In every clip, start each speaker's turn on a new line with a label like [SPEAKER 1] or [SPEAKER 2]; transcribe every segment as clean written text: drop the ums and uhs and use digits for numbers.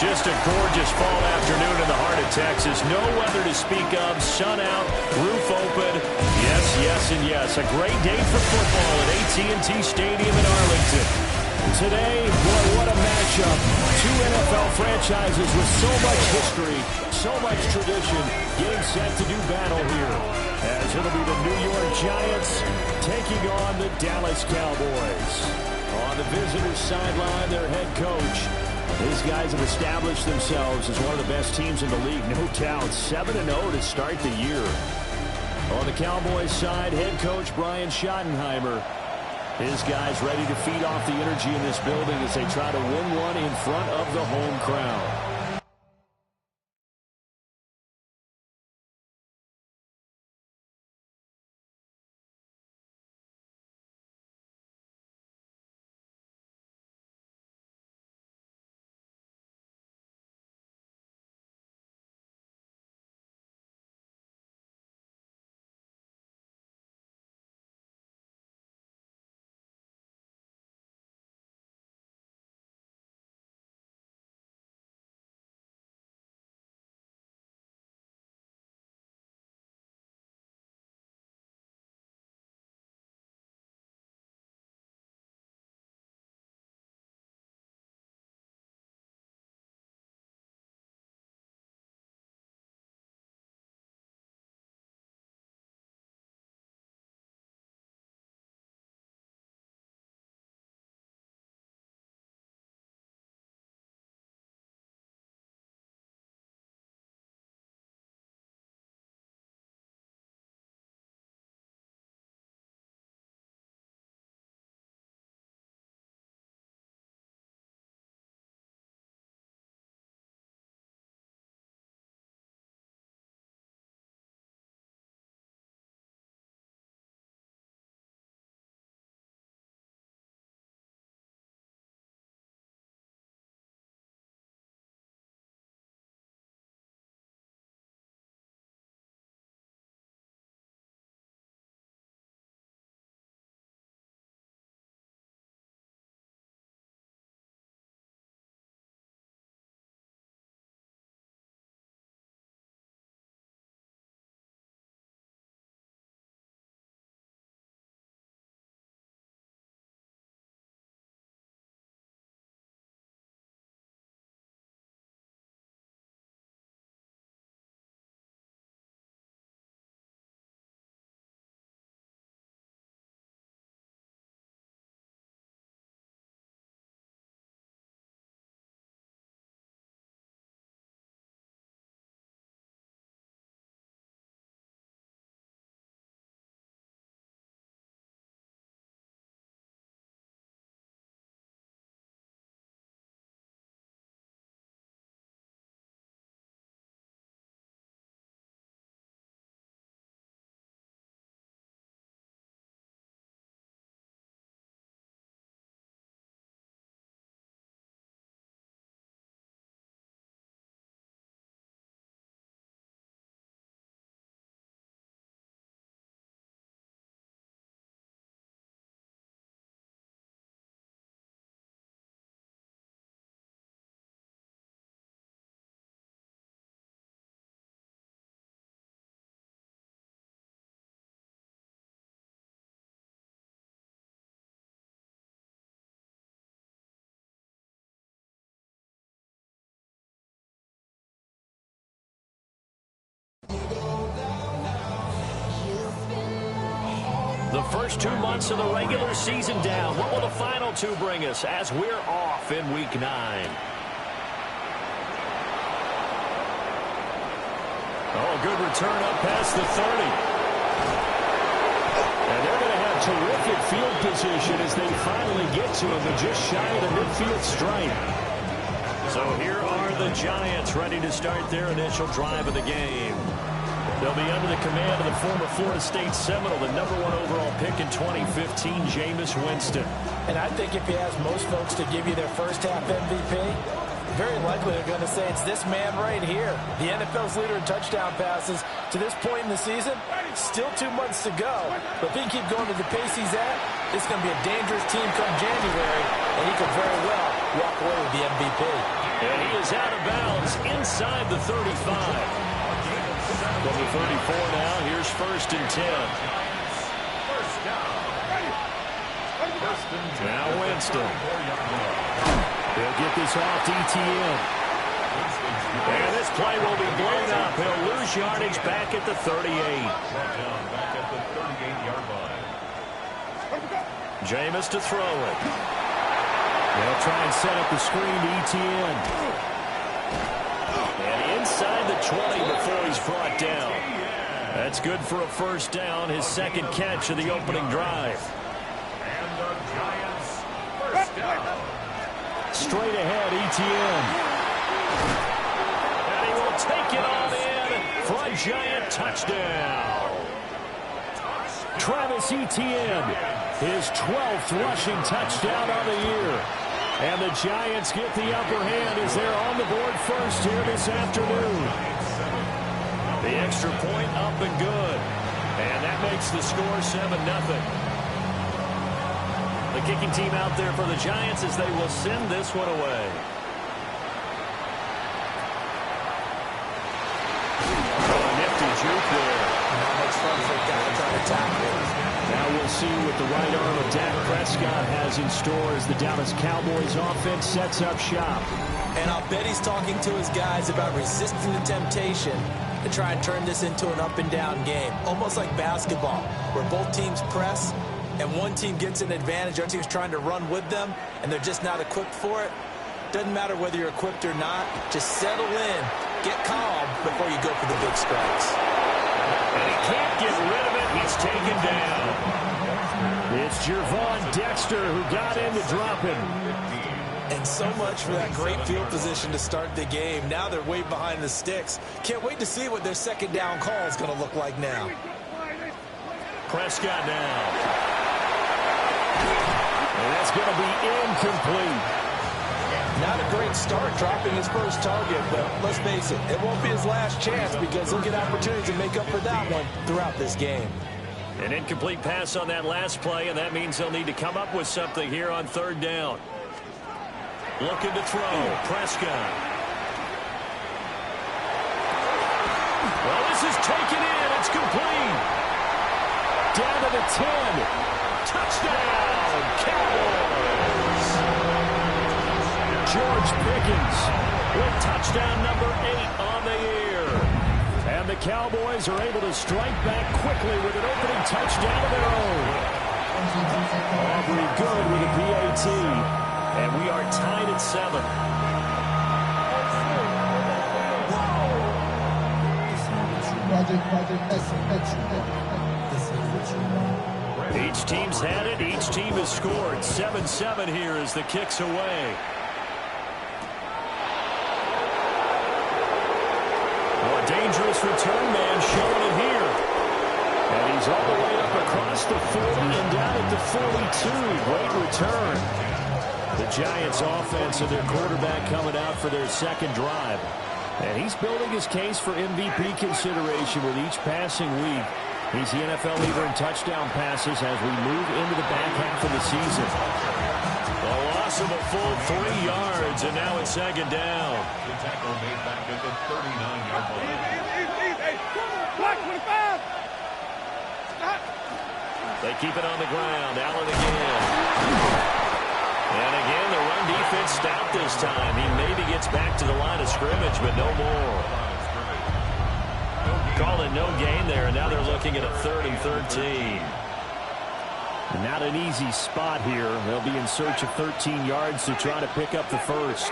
[SPEAKER 1] Just a gorgeous fall afternoon in the heart of Texas. No weather to speak of. Sun out, roof open. Yes, yes, and yes. A great day for football at AT&T Stadium in Arlington. Today, boy, what a matchup. Two NFL franchises with so much history, so much tradition, getting set to do battle here. As it'll be the New York Giants taking on the Dallas Cowboys. On the visitors' sideline, their head coach. These guys have established themselves as one of the best teams in the league, no doubt. 7-0 to start the year. On the Cowboys side, head coach Brian Schottenheimer. His guys ready to feed off the energy in this building as they try to win one in front of the home crowd. The first 2 months of the regular season down. What will the final two bring us as we're off in Week 9? Oh, good return up past the 30. And they're going to have terrific field position as they finally get to him. They're just shy of the midfield stripe. So here are the Giants ready to start their initial drive of the game. They'll be under the command of the former Florida State Seminole, the #1 overall pick in 2015, Jameis Winston.
[SPEAKER 2] And I think if you ask most folks to give you their first half MVP, very likely they're going to say it's this man right here. The NFL's leader in touchdown passes to this point in the season, Still 2 months to go, but if he can keep going at the pace he's at, it's going to be a dangerous team come January, and he could very well walk away with the MVP.
[SPEAKER 1] And he is out of bounds inside the 35. From the 34 now, here's 1st and 10. Now Winston. They'll get this off to ETN. And this play will be blown up. He'll lose yardage back at the 38. Jameis to throw it. They'll try and set up the screen to ETN. And inside the 20 before he's brought down. That's good for a 1st down, his 2nd catch of the opening drive.
[SPEAKER 3] And the Giants' 1st down.
[SPEAKER 1] Straight ahead, ETN. And he will take it on in for a Giant touchdown. Travis Etienne, his 12th rushing touchdown of the year. And the Giants get the upper hand as they're on the board first here this afternoon. The extra point up and good. And that makes the score 7-0. The kicking team out there for the Giants as they will send this one away. Nifty juke there.
[SPEAKER 2] Not much fun for a guy trying to tackle.
[SPEAKER 1] Now we'll see what the right arm of Dak Prescott has in store as the Dallas Cowboys offense sets up shop.
[SPEAKER 2] And I'll bet he's talking to his guys about resisting the temptation to try and turn this into an up-and-down game. Almost like basketball, where both teams press, and one team gets an advantage, other team's trying to run with them, and they're just not equipped for it. Doesn't matter whether you're equipped or not. Just settle in, get calm before you go for the big strikes.
[SPEAKER 1] And he can't get rid of it. He's taken down. It's Gervon Dexter who got in to drop him.
[SPEAKER 2] And so much for that great field position to start the game. Now they're way behind the sticks. Can't wait to see what their 2nd down call is going to look like now.
[SPEAKER 1] Prescott now. And that's going to be incomplete.
[SPEAKER 2] Not a great start dropping his first target, but let's face it, it won't be his last chance because he'll get opportunities to make up for that one throughout this game.
[SPEAKER 1] An incomplete pass on that last play, and that means they'll need to come up with something here on 3rd down. Looking to throw. Prescott. Well, this is taken in. It's complete. Down to the 10. Touchdown, Cowboys. George Pickens with touchdown number 8 on the year. And the Cowboys are able to strike back quickly with an opening touchdown of their own. Aubrey good with a PAT. And we are tied at 7. Each team's had it. Each team has scored. 7-7 here as the kick's away. A dangerous return man showing it here. And he's all the way up across the 40 and down at the 42. Great return. The Giants offense and their quarterback coming out for their 2nd drive. And he's building his case for MVP consideration with each passing week. He's the NFL leader in touchdown passes as we move into the back half of the season. A loss of a full 3 yards, and now it's 2nd down.
[SPEAKER 3] The tackle made back at the 39-yard line.
[SPEAKER 1] They keep it on the ground. Allen again. And again, the run defense stout this time. He maybe gets back to the line of scrimmage, but no more. Calling no gain there, and now they're looking at a 3rd and 13. Not an easy spot here. They'll be in search of 13 yards to try to pick up the first.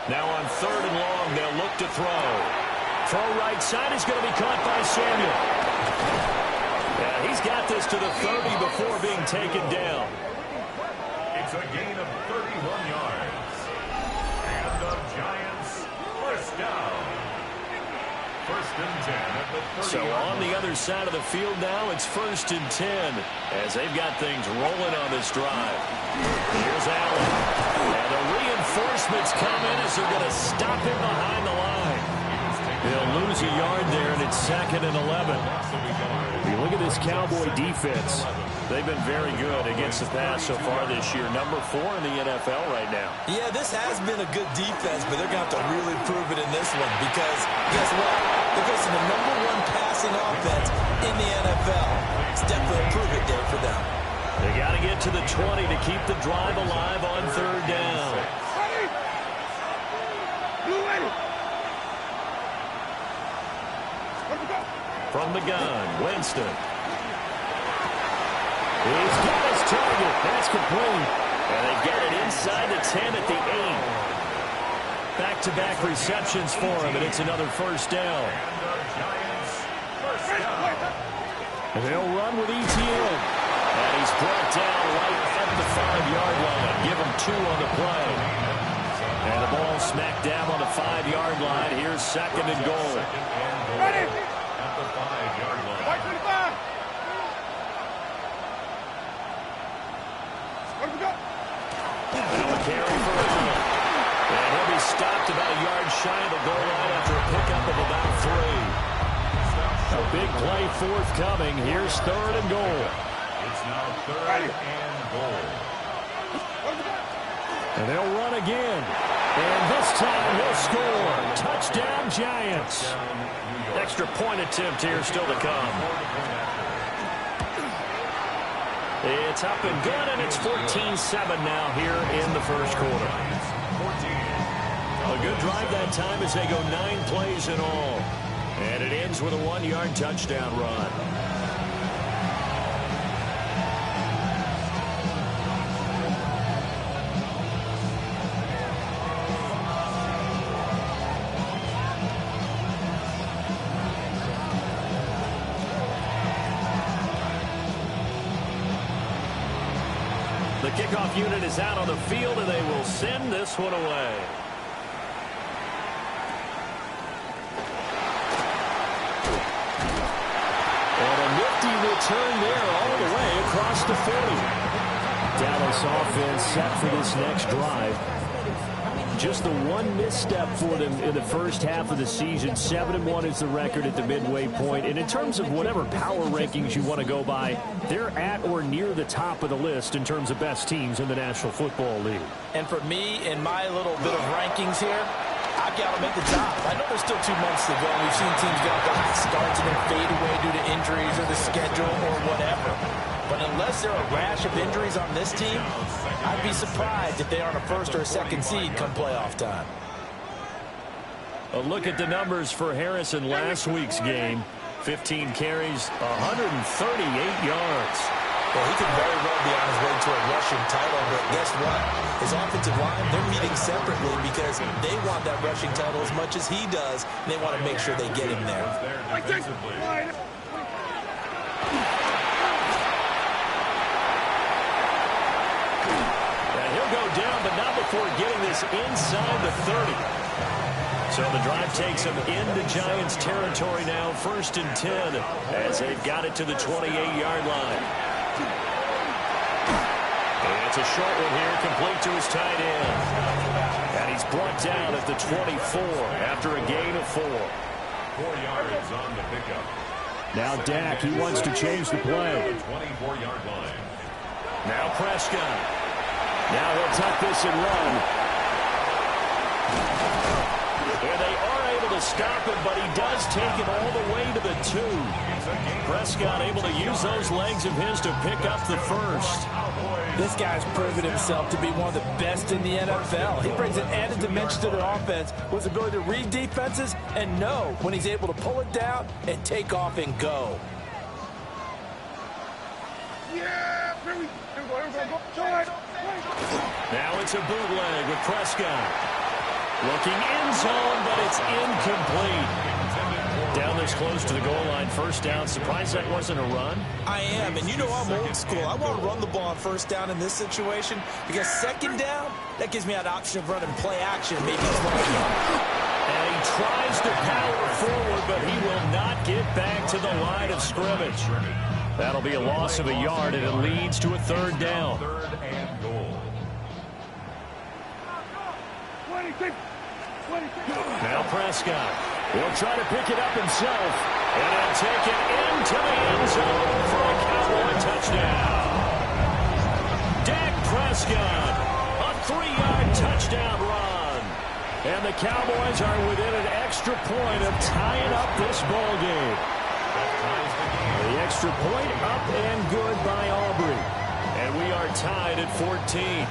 [SPEAKER 1] Now on 3rd and long, they'll look to throw. Throw right side is going to be caught by Samuel. Yeah, he's got this to the 30 before being taken down.
[SPEAKER 3] It's a gain of 31 yards. And the Giants' 1st down. 1st and 10 at the 30.
[SPEAKER 1] So on the other side of the field now, it's 1st and 10 as they've got things rolling on this drive. Here's Allen. And a reinforcements come in as they're going to stop him behind the line. They'll lose a yard there, and it's 2nd and 11. You look at this Cowboy defense. They've been very good against the pass so far this year. Number 4 in the NFL right now.
[SPEAKER 2] Yeah, this has been a good defense, but they're going to have to really prove it in this one because, guess what? They're facing the number 1 passing offense in the NFL. It's definitely a prove-it day for them.
[SPEAKER 1] They got to get to the 20 to keep the drive alive on 3rd down. From the gun, Winston. He's got his target. That's complete. And they get it inside the 10 at the 8. Back-to-back receptions for him, and it's another 1st down. And they'll run with ETN. And he's brought down right at the 5-yard line. Give him 2 on the play. And the ball smacked down on the 5-yard line. Here's 2nd and goal.
[SPEAKER 3] Ready? At the 5-yard line.
[SPEAKER 4] 525.
[SPEAKER 1] Now a carry for Allen. And he'll be stopped about a yard shy of the goal line after a pickup of about 3. A big play forthcoming. Here's 3rd and goal.
[SPEAKER 3] It's now 3rd and goal.
[SPEAKER 1] And they'll run again. And this time he'll score. Touchdown, Giants. Extra point attempt here still to come. It's up and good, and it's 14-7 now here in the 1st quarter. A good drive that time as they go 9 plays in all. And it ends with a 1-yard touchdown run. The kickoff unit is out on the field, and they will send this one away. And a nifty return there all the way across the 40. Dallas offense set for this next drive. Just the one misstep for them in the first half of the season. 7-1 is the record at the midway point. And in terms of whatever power rankings you want to go by, they're at or near the top of the list in terms of best teams in the National Football League.
[SPEAKER 2] And for me, in my little bit of rankings here, I've got to make the top. I know there's still 2 months to go. We've seen teams get off to hot starts and then fade away due to injuries or the schedule or whatever. But unless there are a rash of injuries on this team, I'd be surprised if they aren't a 1st or a 2nd seed come playoff time.
[SPEAKER 1] A look at the numbers for Harris in last week's game. 15 carries, 138 yards.
[SPEAKER 2] Well, he could very well be on his way to a rushing title, but guess what? His offensive line, they're meeting separately because they want that rushing title as much as he does, and they want to make sure they get him there.
[SPEAKER 1] And he'll go down, but not before getting this inside the 30. So the drive takes them into Giants territory now, 1st and 10, as they've got it to the 28-yard line. And it's a short one here, complete to his tight end. And he's brought down at the 24 after a gain of 4.
[SPEAKER 3] 4 yards on the pickup.
[SPEAKER 1] Now Dak, he wants to change the play.
[SPEAKER 3] 24-yard line.
[SPEAKER 1] Now Prescott. Now he'll tuck this and run. And they are able to stop him, but he does take it all the way to the 2. Prescott able to use those legs of his to pick up the 1st.
[SPEAKER 2] This guy's proven himself to be one of the best in the NFL. He brings an added dimension to the offense with his ability to read defenses and know when he's able to pull it down and take off and go.
[SPEAKER 1] Now it's a bootleg with Prescott. Looking end zone, but it's incomplete. Down this close to the goal line, 1st down. Surprised that wasn't a run?
[SPEAKER 2] I am, and you know I'm old school. I want to run the ball on 1st down in this situation because 2nd down, that gives me an option of running play action. Maybe it's
[SPEAKER 1] and he tries to power forward, but he will not get back to the line of scrimmage. That'll be a loss of a yard, and it leads to a 3rd down.
[SPEAKER 3] 3rd and goal.
[SPEAKER 1] Now Prescott will try to pick it up himself. And he'll take it into the end zone for a Cowboy touchdown. Dak Prescott, a 3-yard touchdown run. And the Cowboys are within an extra point of tying up this ball game. The extra point up and good by Aubrey. And we are tied at 14.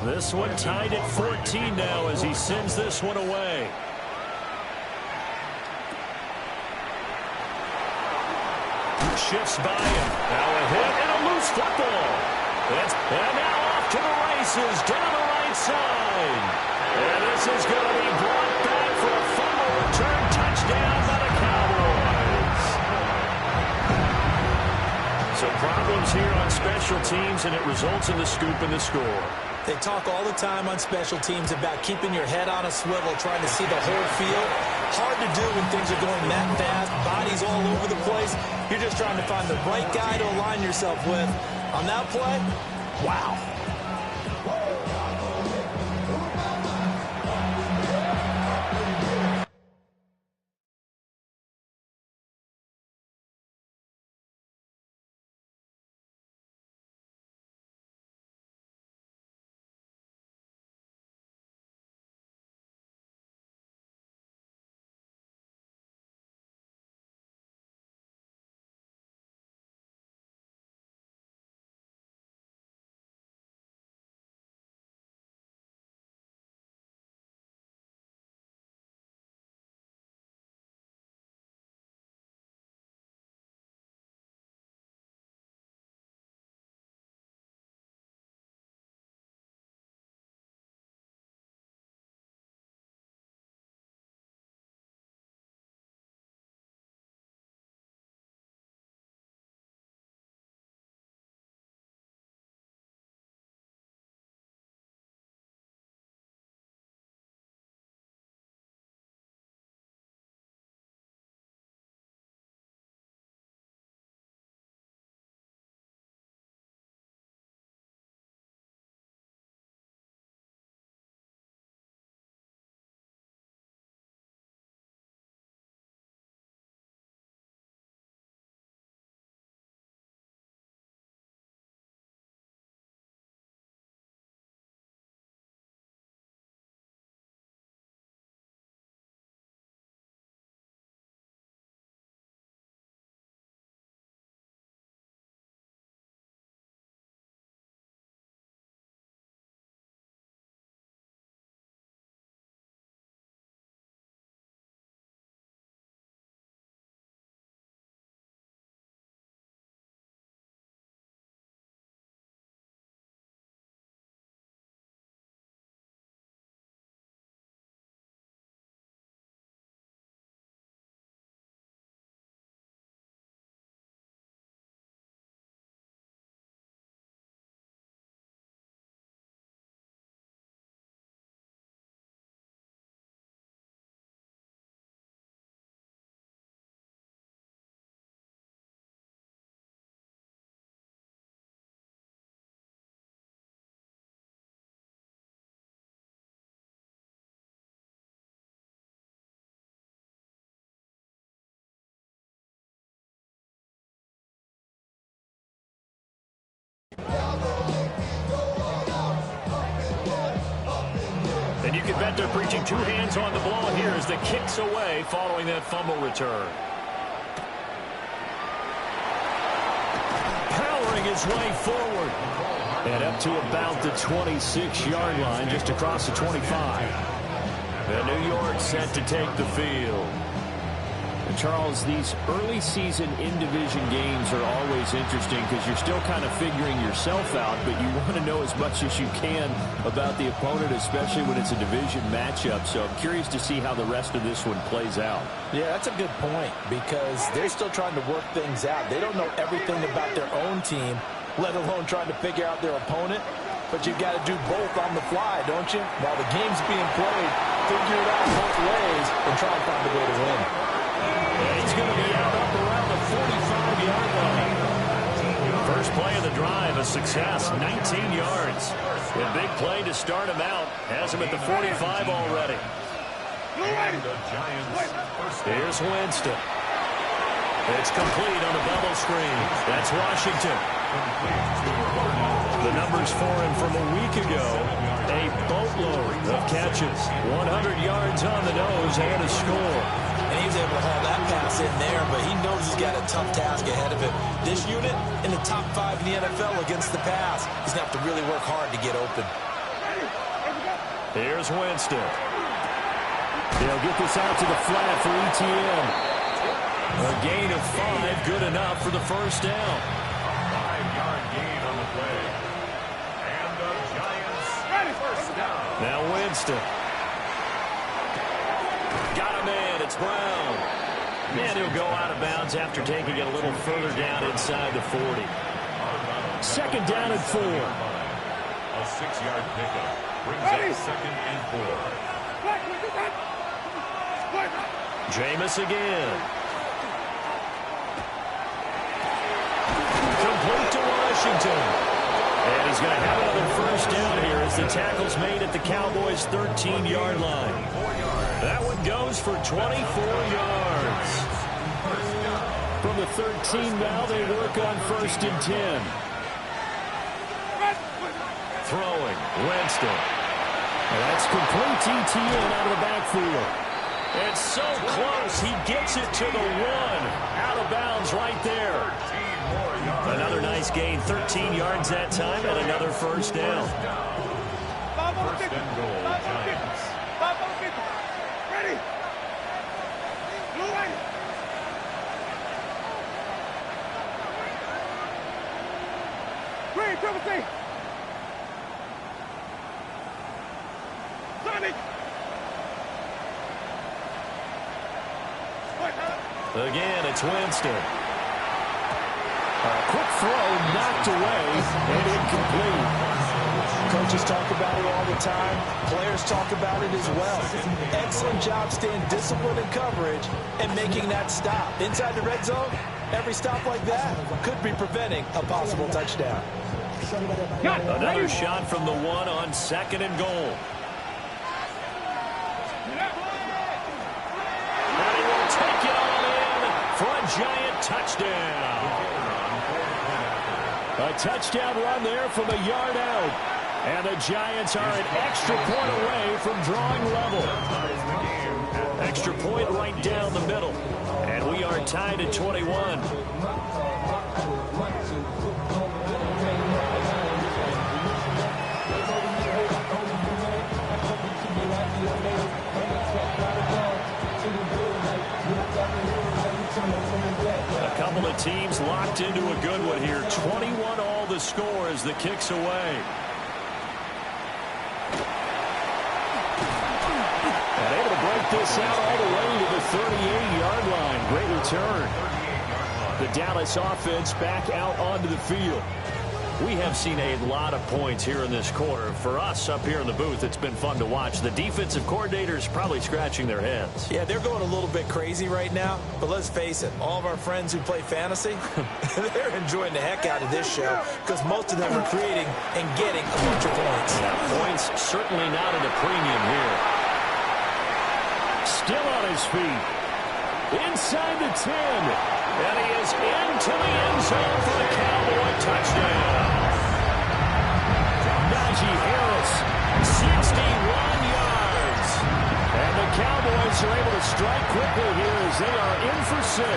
[SPEAKER 1] This one tied at 14 now as he sends this one away. Shifts by him. Now a hit and a loose football. And now off to the races down the right side. And this is going to be brought back for a fumble return touchdown by the Cowboys. So problems here on special teams, and it results in the scoop and the score.
[SPEAKER 2] They talk all the time on special teams about keeping your head on a swivel, trying to see the whole field. Hard to do when things are going that fast, bodies all over the place. You're just trying to find the right guy to align yourself with. On that play, wow.
[SPEAKER 1] can bet they're preaching two hands on the ball here as the kick's away following that fumble return. Powering his way forward. And up to about the 26-yard line, just across the 25. And New York set to take the field. And Charles, these early season in-division games are always interesting because you're still kind of figuring yourself out, but you want to know as much as you can about the opponent, especially when it's a division matchup. So I'm curious to see how the rest of this one plays out.
[SPEAKER 2] Yeah, that's a good point because they're still trying to work things out. They don't know everything about their own team, let alone trying to figure out their opponent. But you've got to do both on the fly, don't you? While the game's being played, figure it out both ways and try and find a way to win.
[SPEAKER 1] He's going to be out up around the 45-yard line. First play of the drive, a success, 19 yards. A big play to start him out. Has him at the 45 already.
[SPEAKER 3] And the Giants first down.
[SPEAKER 1] Here's Winston. It's complete on the bubble screen. That's Washington. The numbers for him from a week ago, a boatload of catches. 100 yards on the nose and a score.
[SPEAKER 2] And he was able to haul that pass in there, but he knows he's got a tough task ahead of him. This unit in the top 5 in the NFL against the pass. He's going to have to really work hard to get open.
[SPEAKER 1] Here's Winston. They'll get this out to the flat for ETN. A gain of 5, good enough for the first down.
[SPEAKER 3] 5-yard gain on the play. And the Giants first down.
[SPEAKER 1] Now Winston. Got a man, it's Brown. And he'll go out of bounds after taking it a little further down inside the 40. Second down and 4.
[SPEAKER 3] A 6-yard pickup brings up second and 4.
[SPEAKER 1] Jameis again. Complete to Washington. And he's going to have another first down here as the tackle's made at the Cowboys' 13-yard line. That one goes for 24 yards. From the 13 now, they work on first and 10. Throwing, Winston. And that's complete ETN out of the backfield. It's so close, he gets it to the 1. Out of bounds right there. Another nice gain, 13 yards that time, and another first down.
[SPEAKER 3] First and goal, Giants.
[SPEAKER 4] Ready? Blue light. Green, triple C. Sonic.
[SPEAKER 1] Again, it's Winston. A quick throw knocked away and incomplete.
[SPEAKER 2] Coaches talk about it all the time. Players talk about it as well. Excellent job staying disciplined in coverage and making that stop. Inside the red zone, every stop like that could be preventing a possible touchdown.
[SPEAKER 1] Another shot from the 1 on second and goal. And he will take it all in for a Giant touchdown. A touchdown run there from a yard out. And the Giants are an extra point away from drawing level. Extra point right down the middle. And we are tied at 21. A couple of teams locked into a good one here. 21 all the score as the kick's away. And able to break this out all the way to the 38-yard line. Great return. The Dallas offense back out onto the field. We have seen a lot of points here in this quarter. For us up here in the booth, it's been fun to watch. The defensive coordinators probably scratching their heads.
[SPEAKER 2] Yeah, they're going a little bit crazy right now. But let's face it, all of our friends who play fantasy, they're enjoying the heck out of this show because most of them are creating and getting a bunch of points.
[SPEAKER 1] Yeah, points certainly not at a premium here. Still on his feet. Inside the 10. And he is into the end zone for the Cowboy touchdown. Najee Harris, 61 yards. Cowboys are able to strike quickly here as they are in for 6.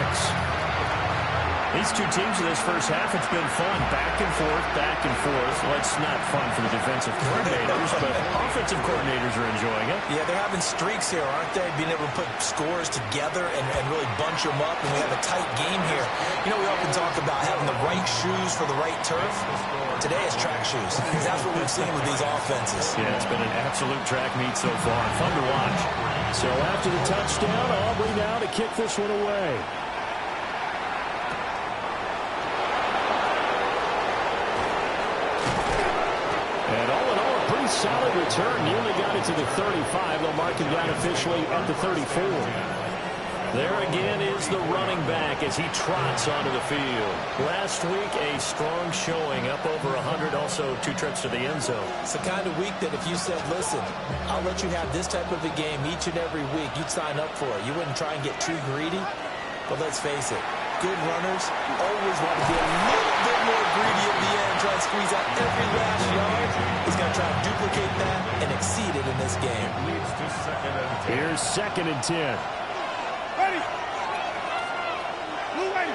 [SPEAKER 1] These two teams in this first half, it's been fun. Back and forth, back and forth. Well, it's not fun for the defensive coordinators, but offensive coordinators are enjoying it.
[SPEAKER 2] Yeah, they're having streaks here, aren't they? Being able to put scores together and really bunch them up, and we have a tight game here. You know, we often talk about having the right shoes for the right turf. Today it's track shoes. That's what we've seen with these offenses.
[SPEAKER 1] Yeah, it's been an absolute track meet so far. Fun to watch. So after the touchdown, Aubrey now to kick this one away. And all in all, a pretty solid return. He only got it to the 35. They'll mark him down officially at the 34. There again is the running back as he trots onto the field. Last week, a strong showing, up over 100, also 2 trips to the end zone.
[SPEAKER 2] It's the kind of week that if you said, listen, I'll let you have this type of a game each and every week, you'd sign up for it. You wouldn't try and get too greedy. But let's face it, good runners always want to be a little bit more greedy at the end, try and squeeze out every last yard. He's going to try and duplicate that and exceed it in this game.
[SPEAKER 1] Here's 2nd and 10.
[SPEAKER 4] Ready. Blue ready.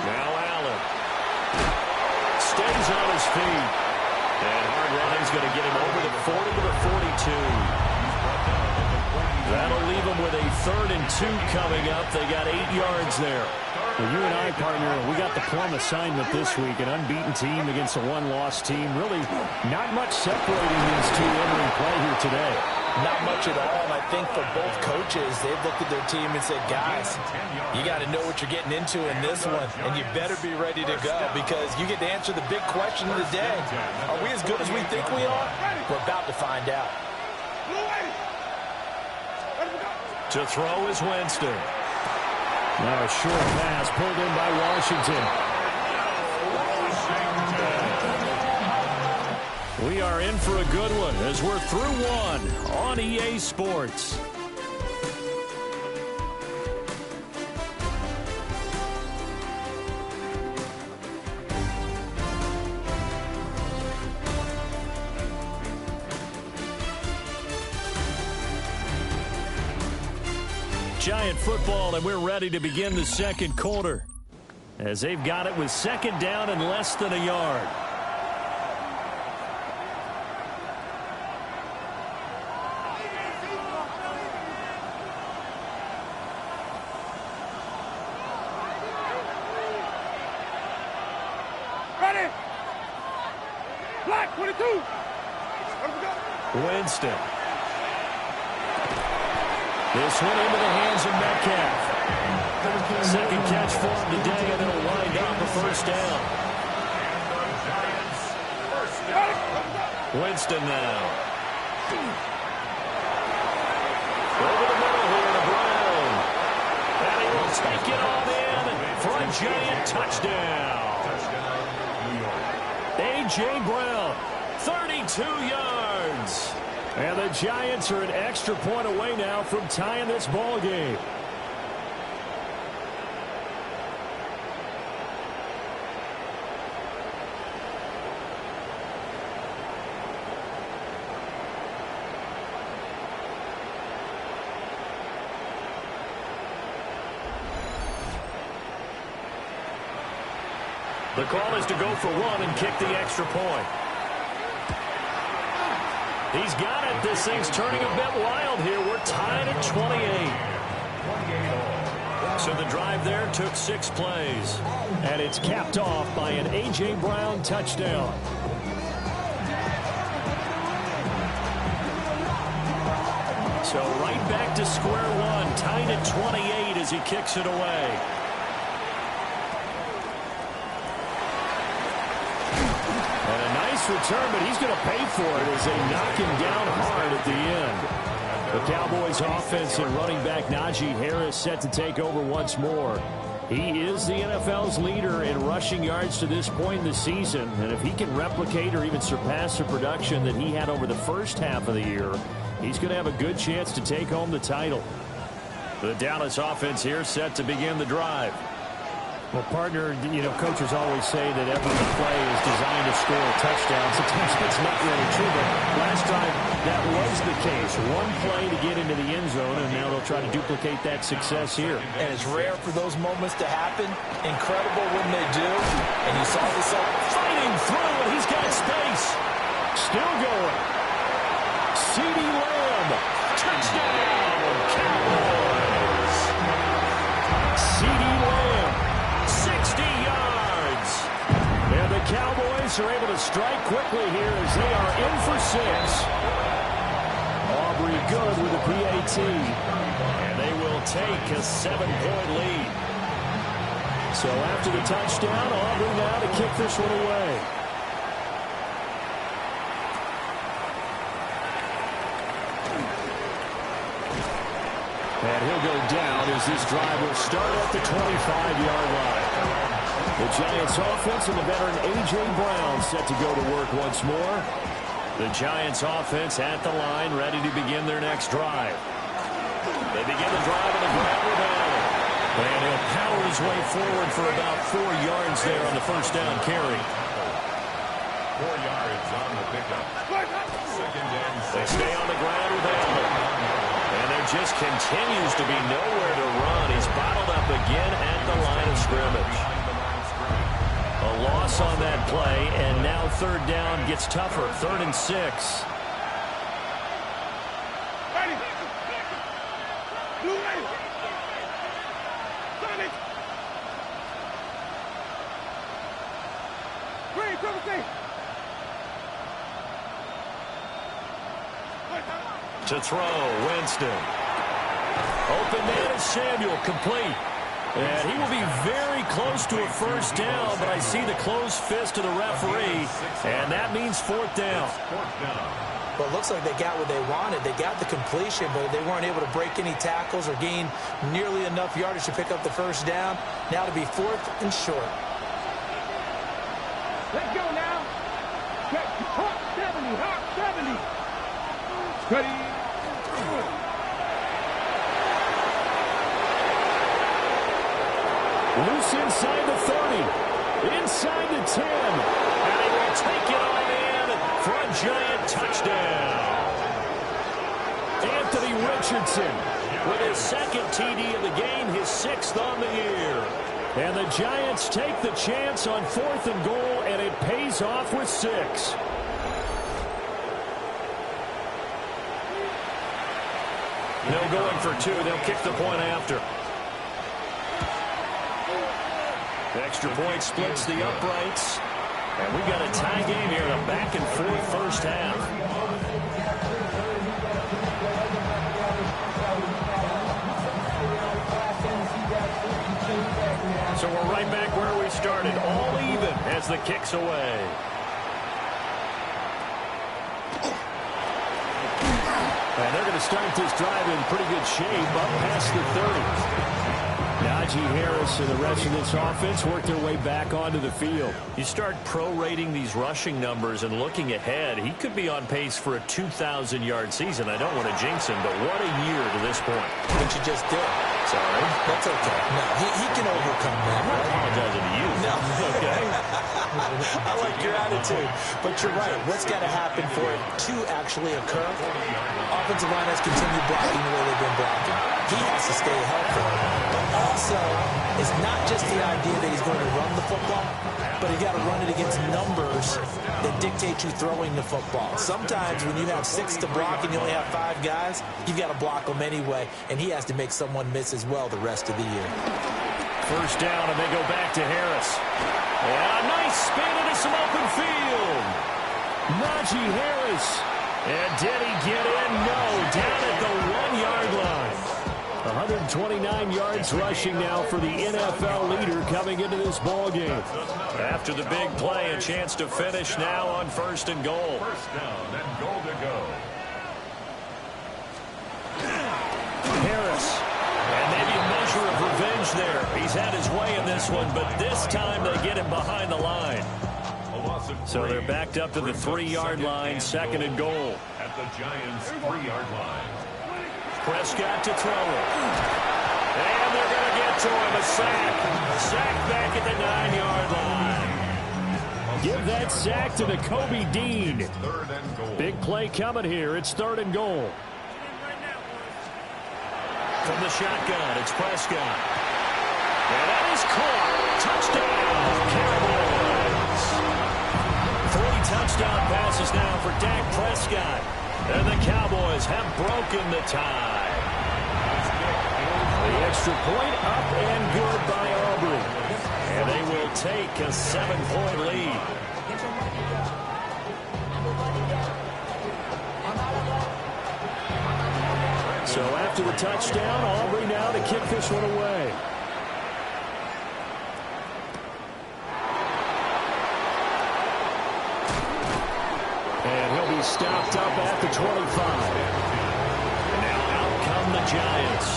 [SPEAKER 1] Now Allen stays on his feet. And hard running's going to get him over the 40 to the 42. That'll leave him with a 3rd and 2 coming up. They got 8 yards there. Well, you and I, partner, we got the plum assignment this week. An unbeaten team against a one-loss team. Really not much separating these two entering play here today.
[SPEAKER 2] Not much at all, and I think for both coaches, they've looked at their team and said, guys, you got to know what you're getting into in this one, and you better be ready to go because you get to answer the big question of the day. Are we as good as we think we are? We're about to find out.
[SPEAKER 1] To throw is Winston. Now a short pass pulled in by Washington. We are in for a good one as we're through one on EA Sports. Giant football, and we're ready to begin the second quarter as they've got it with 2nd down and less than a yard.
[SPEAKER 4] Ready. Black 22.
[SPEAKER 1] Winston. This one into the hands of Metcalf. 2nd catch for him today, and it'll wind up a 1st down. Winston now. Over the middle here to Brown. And he will take it on in for a Giant touchdown. A.J. Brown, 32 yards. And the Giants are an extra point away now from tying this ball game. The call is to go for 1 and kick the extra point. He's got it. This thing's turning a bit wild here. We're tied at 28. So the drive there took 6 plays. And it's capped off by an A.J. Brown touchdown. So right back to square one. Tied at 28 as he kicks it away. Return, but he's going to pay for it as they knock him down hard at the end. The Cowboys offense and running back Najee Harris set to take over once more. He is the NFL's leader in rushing yards to this point in the season, and if he can replicate or even surpass the production that he had over the first half of the year, he's going to have a good chance to take home the title. The Dallas offense here set to begin the drive. Well, partner, coaches always say that every play is designed to score a touchdown. Sometimes that's not really true, but last time that was the case. One play to get into the end zone, and now they'll try to duplicate that success here.
[SPEAKER 2] And it's rare for those moments to happen. Incredible when they do. And you saw this
[SPEAKER 1] fighting through, and he's got space. Still going. CeeDee Lamb. Touchdown, Cowboys. CeeDee Lamb, 60 yards. And the Cowboys are able to strike quickly here as they are in for 6. Aubrey good with a PAT. And they will take a 7-point lead. So after the touchdown, Aubrey now to kick this one away. And he'll go down as this drive will start at the 25-yard line. The Giants offense and the veteran A.J. Brown set to go to work once more. The Giants offense at the line, ready to begin their next drive. They begin the drive on the ground with Allen. And he'll power his way forward for about 4 yards there on the first down carry.
[SPEAKER 3] 4 yards on the pickup. Second and 6.
[SPEAKER 1] They stay on the ground with Allen. And there just continues to be nowhere to run. He's bottled up again at the line of scrimmage. A loss on that play, and now third down gets tougher. 3rd and 6.
[SPEAKER 4] Ready. Blue ready. Sunny. Green, triple C.
[SPEAKER 1] To throw, Winston. Open man is Samuel, complete. And he will be very close to a first down, but I see the closed fist of the referee, and that means 4th down.
[SPEAKER 2] Well, it looks like they got what they wanted. They got the completion, but they weren't able to break any tackles or gain nearly enough yardage to pick up the first down. Now to be 4th and short.
[SPEAKER 4] Let's go now. Check. Hot 70. Hot 70. Ready.
[SPEAKER 1] Loose inside the 30. Inside the 10. And he will take it on in for a Giant touchdown. Anthony Richardson with his 2nd TD of the game, his 6th on the year. And the Giants take the chance on 4th and goal, and it pays off with 6. No going for 2. They'll kick the point after. The extra point splits the uprights. And we've got a tie game here, a back-and-forth first half. So we're right back where we started, all even as the kick's away. And they're going to start this drive in pretty good shape up past the 30. Najee Harris and the rest of this offense work their way back onto the field. You start prorating these rushing numbers and looking ahead, he could be on pace for a 2,000-yard season. I don't want to jinx him, but what a year to this point.
[SPEAKER 2] What you just did.
[SPEAKER 1] Sorry.
[SPEAKER 2] That's okay. No, he can overcome that.
[SPEAKER 1] I'm not apologizing to you.
[SPEAKER 2] No.
[SPEAKER 1] Okay.
[SPEAKER 2] I like your attitude. But you're right. What's got to happen for it to actually occur? Offensive line has continued blocking the way they've been blocking. He has to stay healthy. But also, it's not just the idea that he's going to run the football, but you got to run it against numbers that dictate you throwing the football. Sometimes when you have 6 to block and you only have 5 guys, you've got to block them anyway, and he has to make someone miss as well the rest of the year.
[SPEAKER 1] First down, and they go back to Harris. And a nice spin into some open field. Najee Harris. And did he get in? No, down at the 1-yard line. 129 yards rushing now for the NFL leader coming into this ball game. After the big play, a chance to finish now on 1st and goal.
[SPEAKER 3] First down and goal to go.
[SPEAKER 1] Harris. And maybe a measure of revenge there. He's had his way in this one, but this time they get him behind the line. So they're backed up to the 3-yard line, 2nd and goal.
[SPEAKER 3] At the Giants' 3-yard line.
[SPEAKER 1] Prescott to throw it. And they're going to get to him. A sack. Sack back at the 9-yard line. Give that sack to the Kobe Dean. Big play coming here. It's 3rd and goal. From the shotgun, it's Prescott. And that is caught. Touchdown, Cowboys. 3 touchdown passes now for Dak Prescott. And the Cowboys have broken the tie. The extra point up and good by Aubrey. And they will take a 7-point lead. So after the touchdown, Aubrey now to kick this one away. And he'll be stopped up at the 25. Now out come the Giants.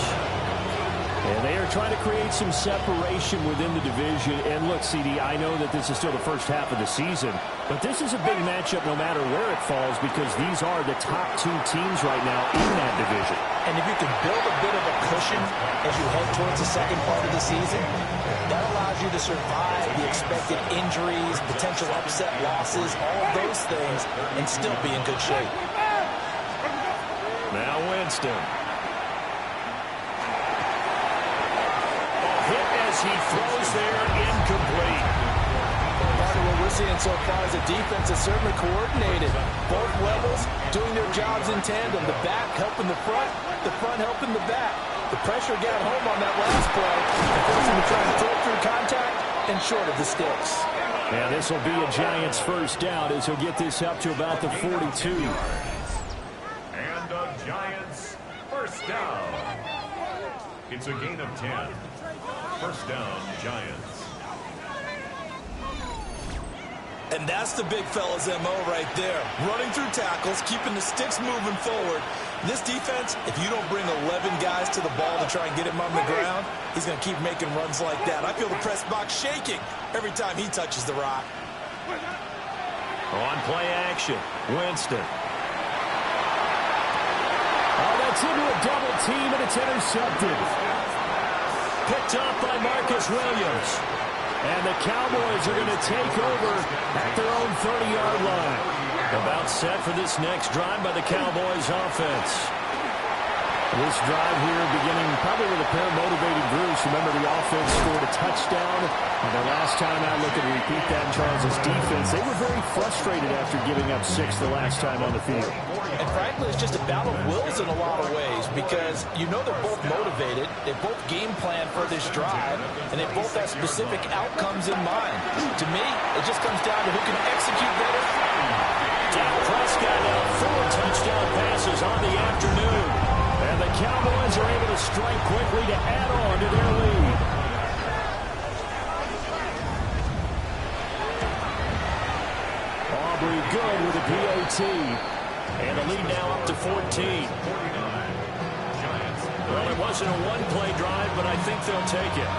[SPEAKER 1] And they are trying to create some separation within the division. And look, CD, I know that this is still the first half of the season, but this is a big matchup no matter where it falls because these are the top 2 teams right now in that division.
[SPEAKER 2] And if you can build a bit of a cushion as you head towards the second part of the season, that allows you to survive the expected injuries, potential upset losses, all of those things, and still be in good shape.
[SPEAKER 1] Now Winston. Hit as he throws there, incomplete.
[SPEAKER 2] Part of what we're seeing so far is the defense is certainly coordinated. Both levels doing their jobs in tandem. The back helping the front helping the back. The pressure got home on that last play. The person to try to throw through contact and short of the sticks.
[SPEAKER 1] And this will be a Giants first down as he'll get this up to about the 42.
[SPEAKER 3] And a Giants first down. It's a gain of 10. First down, Giants.
[SPEAKER 2] And that's the big fella's MO right there. Running through tackles, keeping the sticks moving forward. This defense, if you don't bring 11 guys to the ball to try and get him on the ground, he's going to keep making runs like that. I feel the press box shaking every time he touches the rock.
[SPEAKER 1] On play action, Winston. Oh, that's into a double team, and it's intercepted. Picked up by Marcus Williams. And the Cowboys are going to take over at their own 30-yard line. About set for this next drive by the Cowboys offense. This drive here beginning probably with a pair of motivated Bruce. Remember, the offense scored a touchdown. And the last time I look at repeat that in Charles' defense, they were very frustrated after giving up 6 the last time on the field.
[SPEAKER 2] And frankly, it's just a battle of wills in a lot of ways because you know they're both motivated. They both game plan for this drive, and they both have specific outcomes in mind. To me, it just comes down to who can execute better.
[SPEAKER 1] Dak Prescott now 4 touchdown passes on the afternoon. And the Cowboys are able to strike quickly to add on to their lead. Aubrey good with a PAT. And the lead now up to 14. Well, it wasn't a one-play drive, but I think they'll take it.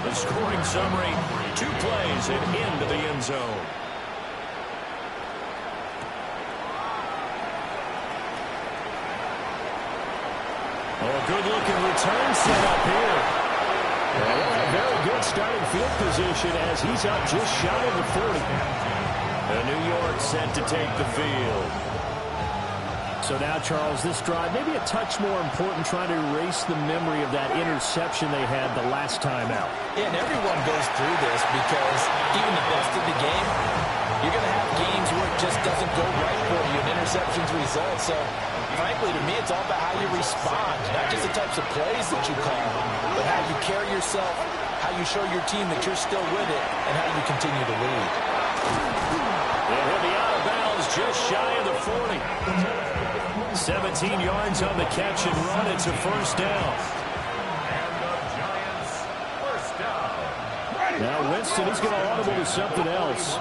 [SPEAKER 1] The scoring summary, 2 plays and into the end zone. Oh, a good-looking return set up here. Well, a very good starting field position as he's up just shy of the 40. And New York set to take the field. So now, Charles, this drive maybe a touch more important, trying to erase the memory of that interception they had the last time out.
[SPEAKER 2] Yeah, and everyone goes through this because even the best of the game, you're going to have games where it just doesn't go right for you and interceptions result. So, frankly, to me, it's all about how you respond, not just the types of plays that you call, but how you carry yourself, how you show your team that you're still with it, and how you continue to lead.
[SPEAKER 1] And he'll be out of bounds just shy of the 40. 17 yards on the catch and run. It's a first down.
[SPEAKER 3] And the Giants first down.
[SPEAKER 1] Now Winston is going to audible to something else.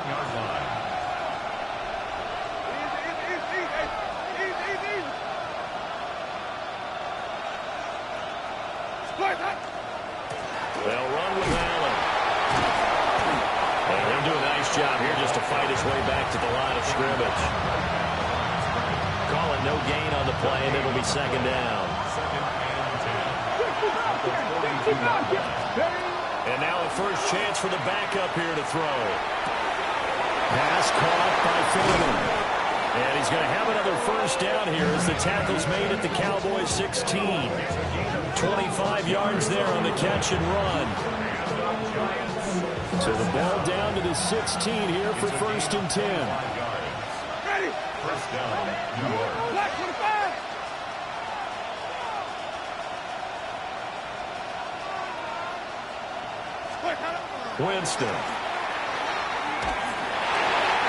[SPEAKER 1] They'll run with Allen. And he'll do a nice job here just to fight his way back to the line of scrimmage. Call it no gain on the play, and it'll be second down.
[SPEAKER 3] Second and 10.
[SPEAKER 1] And now a first chance for the backup here to throw. Pass caught by Phillips. And he's going to have another first down here as the tackle's made at the Cowboys 16. 25 yards there on the catch and run. So the ball down to the 16 here for 1st and 10.
[SPEAKER 4] Ready.
[SPEAKER 3] First down, New York.
[SPEAKER 4] Black 25.
[SPEAKER 1] Winston.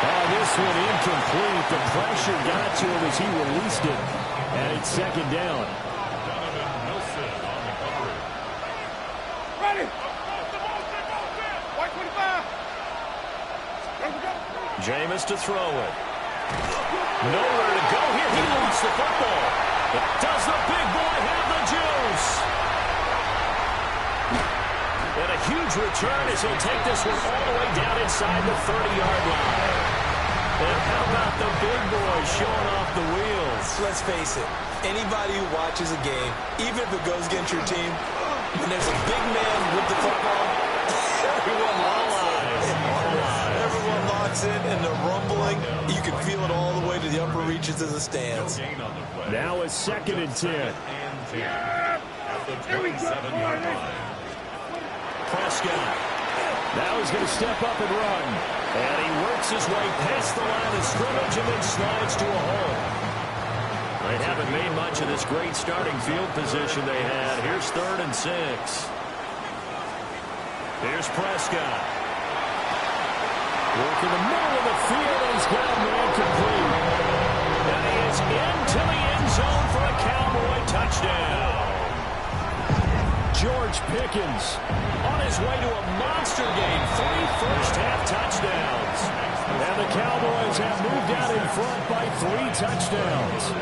[SPEAKER 1] Oh, this one incomplete. The pressure got to him as he released it. And it's 2nd down.
[SPEAKER 4] Ready. White 25.
[SPEAKER 1] Jameis to throw it. Nowhere to go here. He lost the football. Does the big boy have the juice? And a huge return as he'll take this one all the way down inside the 30-yard line. And how about the big boy showing off the wheels?
[SPEAKER 2] Let's face it, anybody who watches a game, even if it goes against your team, when there's a big man with the football, everyone locks in. Everyone locks in, and they're rumbling. You can feel it all the way to the upper reaches of the stands.
[SPEAKER 1] Now a 2nd and 10.
[SPEAKER 3] At the 27-yard line.
[SPEAKER 1] Prescott. Now he's going to step up and run. And he works his way past the line of scrimmage and then slides to a hole. They haven't made much of this great starting field position they had. Here's 3rd and 6. Here's Prescott. Working the middle of the field, and he's got a man complete. And he is into the end zone for a Cowboy touchdown. George Pickens on his way to a monster game. 3 first-half touchdowns. And the Cowboys have moved out in front by 3 touchdowns.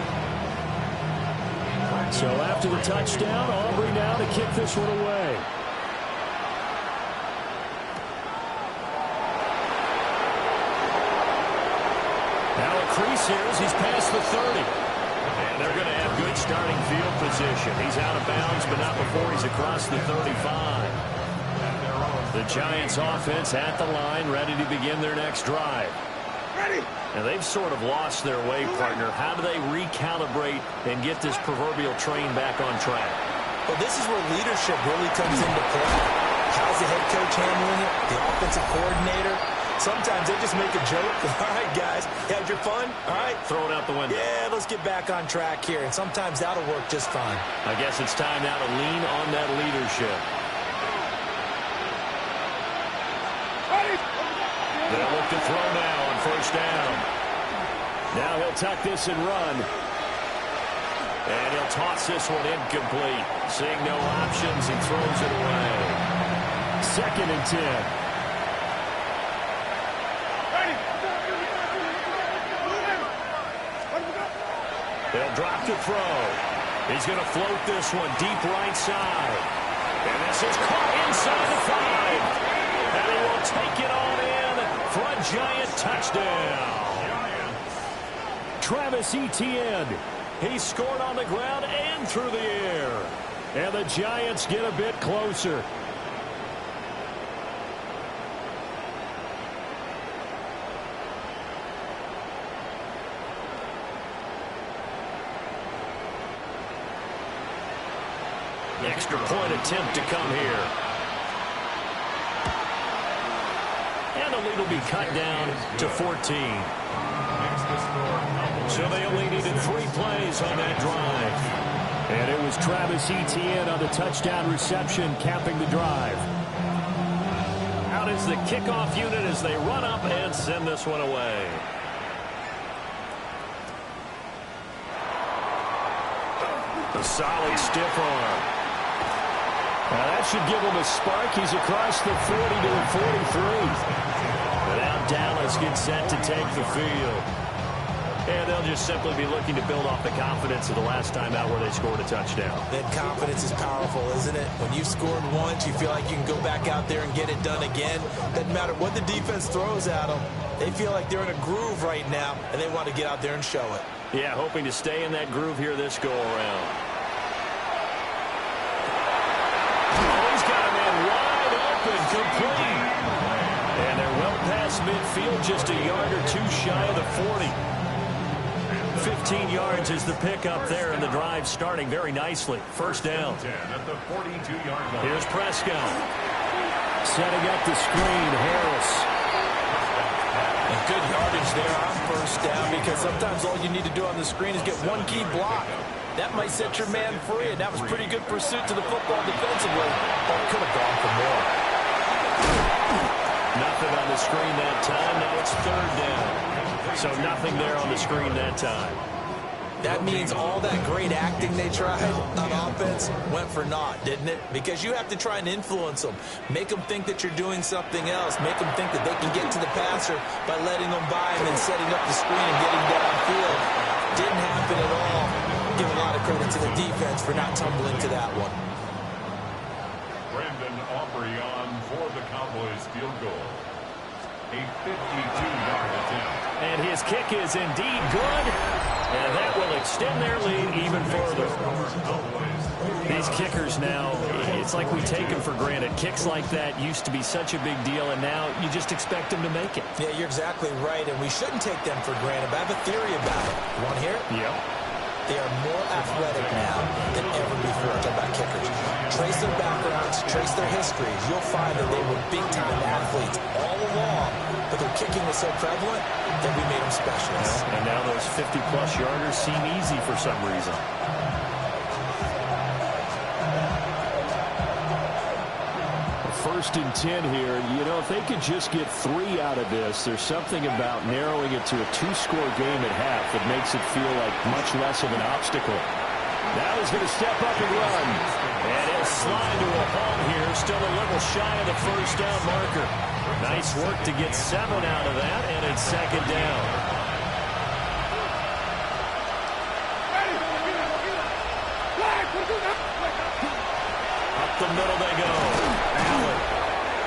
[SPEAKER 1] So after the touchdown, Aubrey now to kick this one away. Now a crease here as he's past the 30. And they're going to have good starting field position. He's out of bounds, but not before he's across the 35. The Giants offense at the line, ready to begin their next drive.
[SPEAKER 4] Ready.
[SPEAKER 1] And they've sort of lost their way, partner. How do they recalibrate and get this proverbial train back on track?
[SPEAKER 2] Well, this is where leadership really comes into play. How's the head coach handling it? The offensive coordinator? Sometimes they just make a joke. All right, guys, you had your fun? All right.
[SPEAKER 1] Throw it out the window.
[SPEAKER 2] Yeah, let's get back on track here. And sometimes that'll work just fine.
[SPEAKER 1] I guess it's time now to lean on that leadership. They'll look to throw now on 1st down. Now he'll tuck this and run. And he'll toss this one incomplete. Seeing no options, he throws it away. 2nd and 10. They'll drop to throw. He's going to float this one deep right side. And this is caught inside the 5. And he will take it on in for a Giant touchdown. Travis Etienne. He scored on the ground and through the air. And the Giants get a bit closer. Extra point attempt to come here. And the lead will be cut down to 14. So they only needed 3 plays on that drive. And it was Travis Etienne on the touchdown reception capping the drive. Out is the kickoff unit as they run up and send this one away. A solid stiff arm. Now that should give him a spark. He's across the 40 to the 43. But now Dallas gets set to take the field. And they'll just simply be looking to build off the confidence of the last time out where they scored a touchdown.
[SPEAKER 2] That confidence is powerful, isn't it? When you've scored once, you feel like you can go back out there and get it done again. Doesn't matter what the defense throws at them. They feel like they're in a groove right now, and they want to get out there and show it.
[SPEAKER 1] Yeah, hoping to stay in that groove here this go-around. past midfield, just a yard or two shy of the 40. 15 yards is the pickup there, and the drive starting very nicely. First down.
[SPEAKER 3] At the 42-yard line.
[SPEAKER 1] Here's Prescott. Setting up the screen, Harris.
[SPEAKER 2] And good yardage there on first down, because sometimes all you need to do on the screen is get one key block. That might set your man free, and that was pretty good pursuit to the football defensively, but could have gone for more.
[SPEAKER 1] Nothing on the screen that time. Now it's third down. So nothing there on the screen that time.
[SPEAKER 2] That means all that great acting they tried on offense went for naught, didn't it? Because you have to try and influence them. Make them think that you're doing something else. Make them think that they can get to the passer by letting them by him and setting up the screen and getting downfield. Didn't happen at all. Give a lot of credit to the defense for not tumbling to that one.
[SPEAKER 3] Brandon Aubrey on for the Cowboys field goal. A 52-yard attempt.
[SPEAKER 1] And his kick is indeed good. And that will extend their lead even further. These kickers now, it's like we take them for granted. Kicks like that used to be such a big deal, and now you just expect them to make it.
[SPEAKER 2] Yeah, you're exactly right, and we shouldn't take them for granted. But I have a theory about it. You want to hear it?
[SPEAKER 1] Yep.
[SPEAKER 2] They are more athletic now than ever before. Talk about kickers. Trace their backgrounds, trace their histories. You'll find that they were big-time athletes all along, but their kicking was so prevalent that we made them specialists.
[SPEAKER 1] And now those 50-plus yarders seem easy for some reason. First and 10 here. You know, if they could just get 3 out of this, there's something about narrowing it to a 2-score game at half that makes it feel like much less of an obstacle. Now he's going to step up and run. And he'll slide to a home here. Still a little shy of the first down marker. Nice work to get 7 out of that, and it's second down. Up the middle they go. Allen.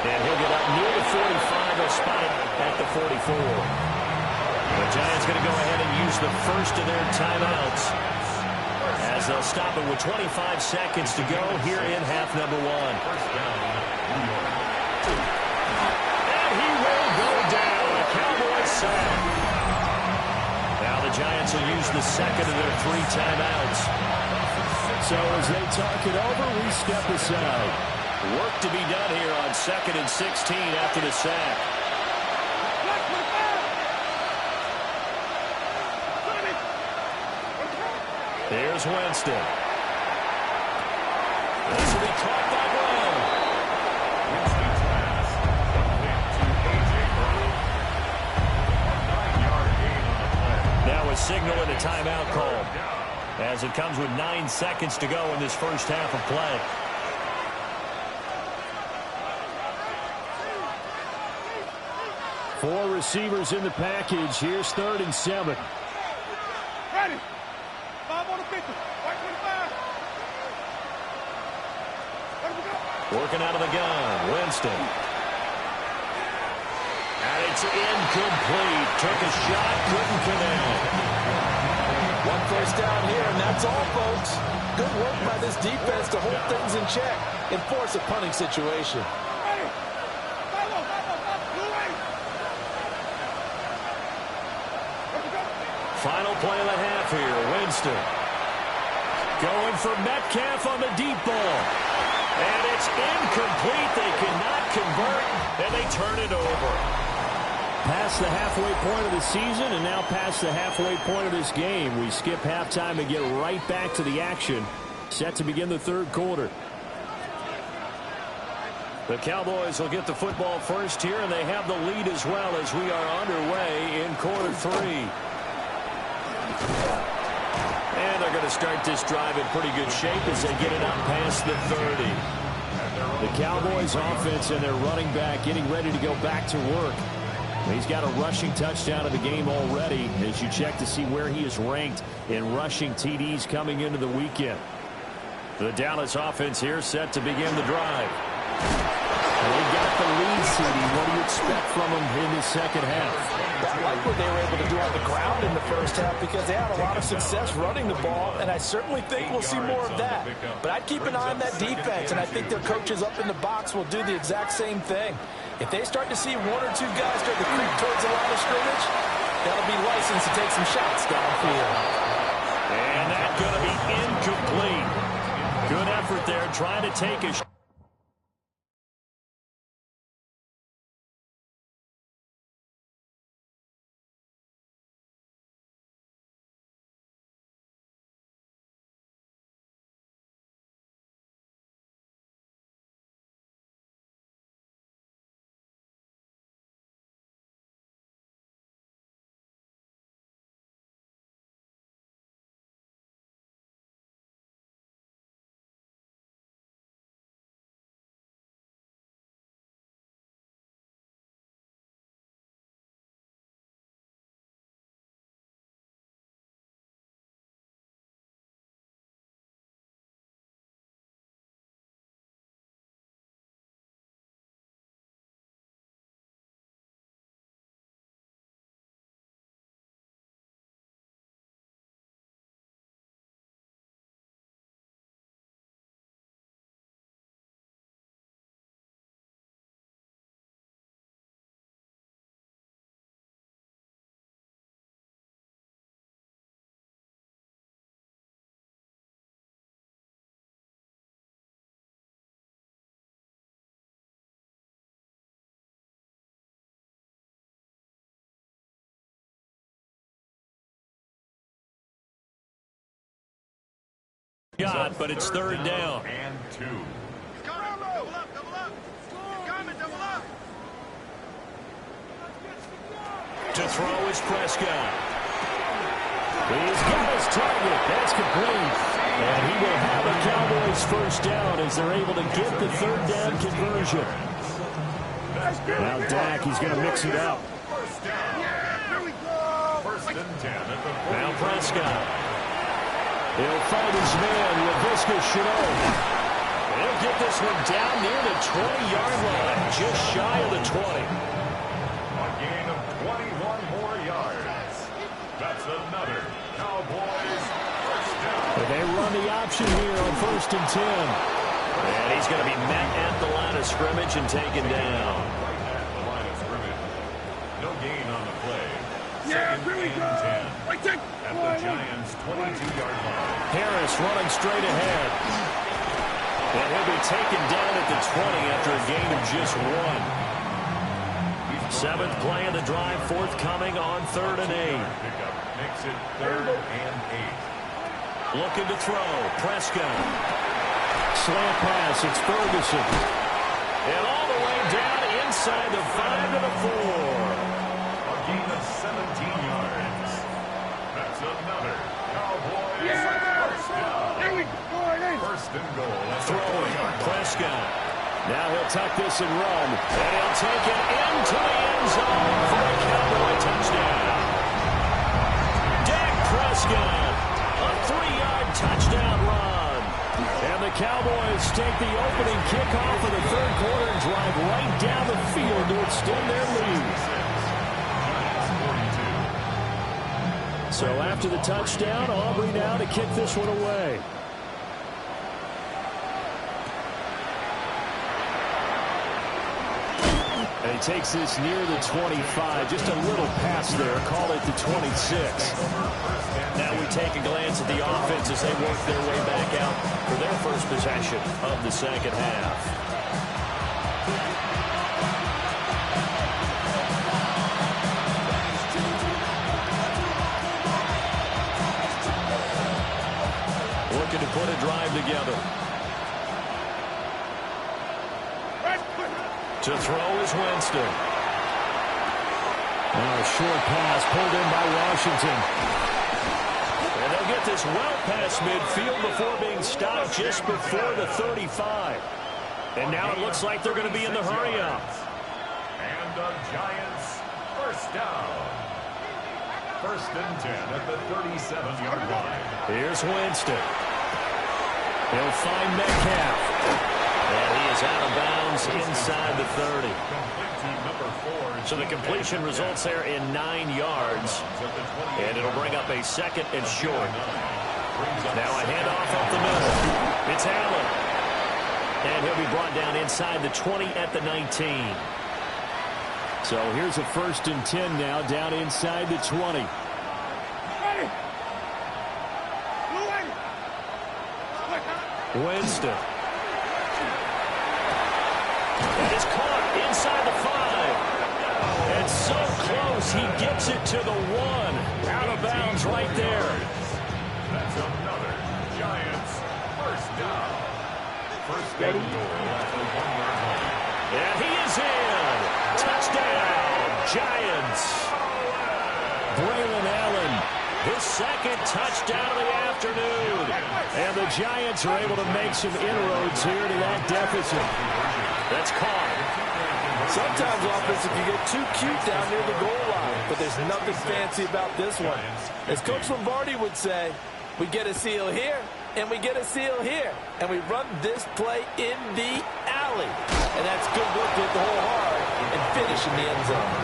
[SPEAKER 1] And he'll get up near the 45. He'll spot it at the 44. The Giants going to go ahead and use the first of their timeouts, as they'll stop it with 25 seconds to go here in half number 1. And he will go down. A Cowboy sack. Now the Giants will use the second of their 3 timeouts. So as they talk it over, we step aside. Work to be done here on 2nd and 16 after the sack. Here's Winston. This will be caught by Brown.
[SPEAKER 3] Winston's pass complete to A.J. Brown. A 9-yard gain on the play.
[SPEAKER 1] Now a signal and a timeout call, as it comes with 9 seconds to go in this first half of play. Four receivers in the package. Here's 3rd and 7.
[SPEAKER 4] Ready. 5 on the 50. White 25. Let him go.
[SPEAKER 1] Working out of the gun. Winston. And it's incomplete. Took a shot. Couldn't connect.
[SPEAKER 2] 1 first down here, and that's all, folks. Good work by this defense to hold things in check and force a punting situation.
[SPEAKER 4] Ready. Follow. Blue way. Let him go.
[SPEAKER 1] Final play of the half here. Winston. Going for Metcalf on the deep ball. And it's incomplete. They cannot convert, and they turn it over. Past the halfway point of the season, and now past the halfway point of this game. We skip halftime and get right back to the action. Set to begin the 3rd quarter. The Cowboys will get the football first here, and they have the lead as well as we are underway in quarter 3. And they're going to start this drive in pretty good shape as they get it up past the 30. The Cowboys offense and their running back getting ready to go back to work. He's got a rushing touchdown of the game already as you check to see where he is ranked in rushing TDs coming into the weekend. The Dallas offense here set to begin the drive. They got the lead, CD. What do you expect from them in the second half?
[SPEAKER 2] I like what they were able to do on the ground in the first half because they had a lot of success running the ball, and I certainly think we'll see more of that. But I'd keep an eye on that defense, and I think their coaches up in the box will do the exact same thing. If they start to see one or two guys start to creep towards the line of scrimmage, that'll be license to take some shots downfield.
[SPEAKER 1] And that's going to be incomplete. Good effort there trying to take a shot. But it's third down.
[SPEAKER 3] And 2.
[SPEAKER 4] Double up. Double up.
[SPEAKER 1] To throw is Prescott. He's got his target. That's complete. And he will have a Cowboys first down as they're able to get the third down conversion. Now Dak, he's going to mix it up.
[SPEAKER 3] First down. Here we go. First and 10 at the
[SPEAKER 1] Now Prescott. He'll find his man, LaVisca Chenault. He'll get this one down near the 20-yard line, just shy of the 20.
[SPEAKER 3] A gain of 21 more yards. That's another Cowboys first down.
[SPEAKER 1] They run the option here on first and 10. And he's going to be met at the line of scrimmage and taken down.
[SPEAKER 3] Right at the line of scrimmage. No gain on the play.
[SPEAKER 4] Yeah,
[SPEAKER 3] Second
[SPEAKER 4] here we go.
[SPEAKER 3] and 10. At the Giants' 22-yard line.
[SPEAKER 1] Harris running straight ahead. And he'll be taken down at the 20 after a gain of just 1. Seventh play of the drive forthcoming on third and 8.
[SPEAKER 3] Pickup makes it third and 8.
[SPEAKER 1] Looking to throw. Prescott. Slant pass. It's Ferguson. And all the way down inside the 5 to the 4.
[SPEAKER 3] A gain of 17 yards. That's another Cowboys first down.
[SPEAKER 4] Here we go.
[SPEAKER 3] First and goal.
[SPEAKER 1] Throwing. Prescott. Now he'll tuck this and run. And he'll take it into the end zone for a Cowboy touchdown. Dak Prescott. A 3-yard touchdown run. And the Cowboys take the opening kickoff of the third quarter and drive right down the field to extend their lead. So after the touchdown, Aubrey now to kick this one away. And he takes this near the 25. Just a little pass there. Call it the 26. Now we take a glance at the offense as they work their way back out for their first possession of the second half. Looking to put a drive together. To throw is Winston. A short pass pulled in by Washington. And they'll get this well past midfield before being stopped just before the 35. And now it looks like they're going to be in the hurry-up.
[SPEAKER 3] And the Giants first down. First and 10 at the 37-yard line.
[SPEAKER 1] Here's Winston. He'll find Metcalf. And he is out of bounds inside the 30. So the completion results there in 9 yards. And it'll bring up a second and short. Now a handoff up the middle. It's Allen. And he'll be brought down inside the 20 at the 19. So here's a 1st and 10 now, down inside the 20. Winston. It is caught inside the 5. And so close, he gets it to the 1. Out of bounds right there.
[SPEAKER 3] That's another Giants first down. First and goal at the 1-yard line.
[SPEAKER 1] And he is in. Touchdown, Giants. Braylon Allen, his 2nd touchdown of the afternoon. And the Giants are able to make some inroads here to that deficit. That's caught.
[SPEAKER 2] Sometimes, offensive, you get too cute down near the goal line, but there's nothing fancy about this one. As Coach Lombardi would say, we get a seal here, and we get a seal here, and we run this play in the alley. And that's good work to hit the hole hard and finish in the end zone.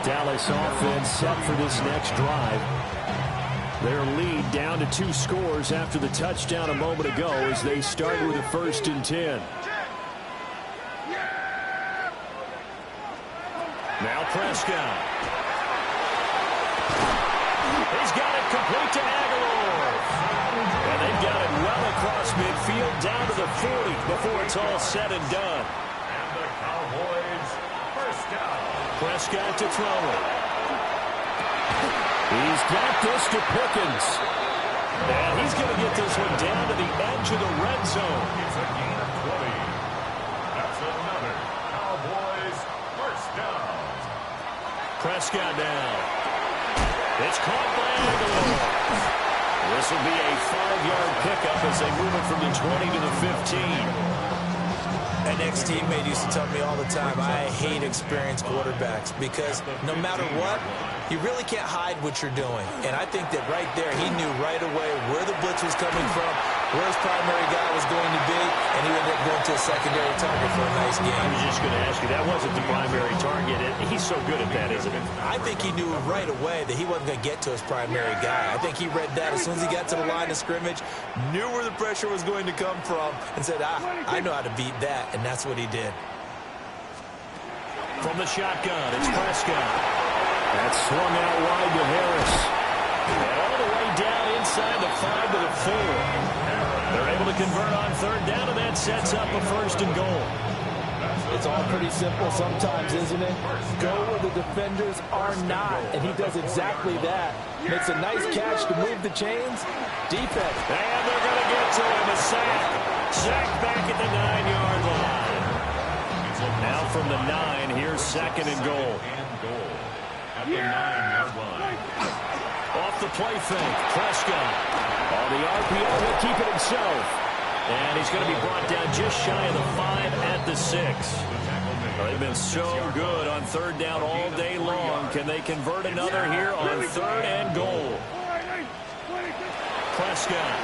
[SPEAKER 1] Dallas offense set for this next drive. Their lead down to 2 scores after the touchdown a moment ago as they start with a 1st and 10. Now Prescott. He's got it complete to Aguilar. And they've got it well across midfield down to the 40 before it's all said and done.
[SPEAKER 3] And the Cowboys first down.
[SPEAKER 1] Prescott to throw it. He's got this to Pickens. And he's going to get this one down to the edge of the red zone.
[SPEAKER 3] It's a gain of 20. That's another Cowboys first down.
[SPEAKER 1] Prescott now. It's caught by Aguilar. This will be a 5-yard pickup as they move it from the 20 to the 15.
[SPEAKER 2] An ex-teammate used to tell me all the time, I hate experienced quarterbacks because no matter what, you really can't hide what you're doing. And I think that right there, he knew right away where the blitz was coming from, where his primary guy was going to be, and he ended up going to a secondary target for a nice game.
[SPEAKER 1] I was just going to ask you, that wasn't the primary target. He's so good at that, isn't he?
[SPEAKER 2] I think he knew right away that he wasn't going to get to his primary guy. I think he read that as soon as he got to the line of scrimmage, knew where the pressure was going to come from, and said, I know how to beat that, and that's what he did.
[SPEAKER 1] From the shotgun, it's Prescott. That's swung out wide to Harris. And all the way down inside the 5 to the 4. They're able to convert on 3rd down, and that sets up a 1st and goal.
[SPEAKER 2] It's all pretty simple sometimes, isn't it? Go where the defenders are not, and he does exactly that. Makes a nice catch to move the chains. Defense.
[SPEAKER 1] And they're going to get to him, a sack. Sack back at the 9-yard line. Now from the 9, here's 2nd and goal.
[SPEAKER 3] At the 9-yard line.
[SPEAKER 1] Off the play fake, Prescott. On the RPO, he'll keep it himself. And he's going to be brought down just shy of the 5 at the 6. They've been so good on 3rd down all day long. Can they convert another here on 3rd and goal? Prescott.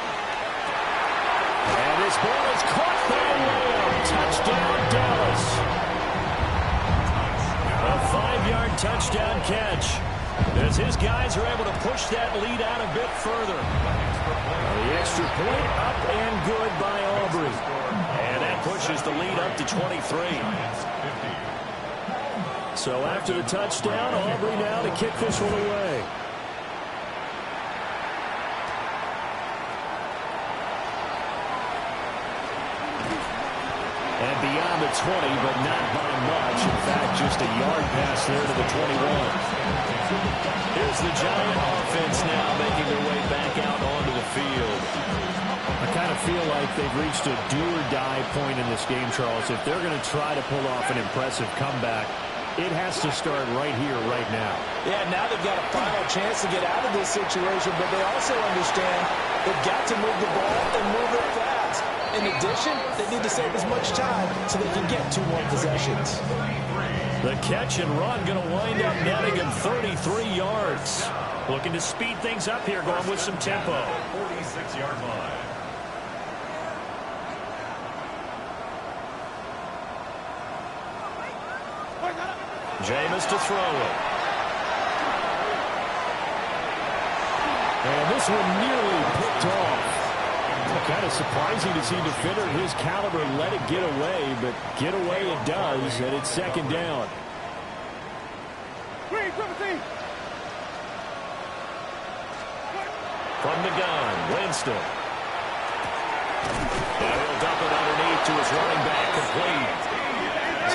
[SPEAKER 1] And this ball is caught by Lamb. Touchdown, Dallas. A 5-yard touchdown catch. As his guys are able to push that lead out a bit further. The extra point up and good by Aubrey. And that pushes the lead up to 23. So after the touchdown, Aubrey now to kick this one away. And beyond the 20, but not by much. In fact, just a yard pass there to the 21. Here's the Giant offense now making their way back out onto the field. I kind of feel like they've reached a do-or-die point in this game, Charles. If they're going to try to pull off an impressive comeback, it has to start right here, right now.
[SPEAKER 2] Yeah, now they've got a final chance to get out of this situation, but they also understand they've got to move the ball and move it fast. In addition, they need to save as much time so they can get 2 more possessions.
[SPEAKER 1] The catch and run going to wind up netting him 33 yards. Looking to speed things up here, going with some tempo.
[SPEAKER 3] 46-yard line.
[SPEAKER 1] Jameis to throw it. And this one nearly picked off. Kind of surprising to see a defender of his caliber let it get away, but get away it does, and it's 2nd down. From the gun, Winston. Now he'll dump it underneath to his running back, complete.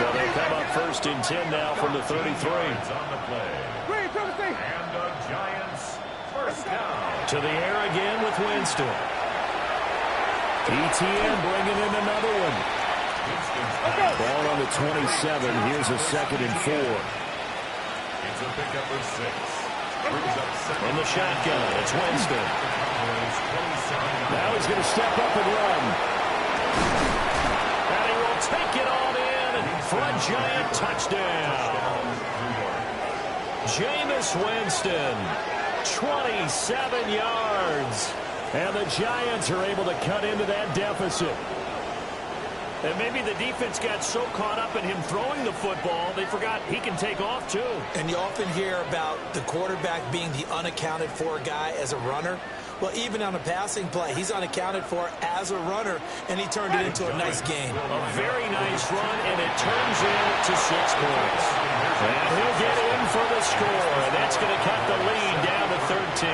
[SPEAKER 1] So they come up 1st and 10 now from the 33.
[SPEAKER 3] On the play. And the Giants first down.
[SPEAKER 1] To the air again with Winston. ETN bringing in another one. Ball on the 27. Here's a 2nd and 4.
[SPEAKER 3] It's a pickup of 6. Brings up 7.
[SPEAKER 1] In the shotgun, it's Winston. Now he's going to step up and run. And he will take it on in for a Giant touchdown. Jameis Winston, 27 yards. And the Giants are able to cut into that deficit. And maybe the defense got so caught up in him throwing the football, they forgot he can take off too.
[SPEAKER 2] And you often hear about the quarterback being the unaccounted for guy as a runner. Well, even on a passing play, he's unaccounted for as a runner, and he turned it into a nice game.
[SPEAKER 1] A very nice run, and it turns into 6 points. And he'll get in for the score, and that's going to cut the lead down to 13.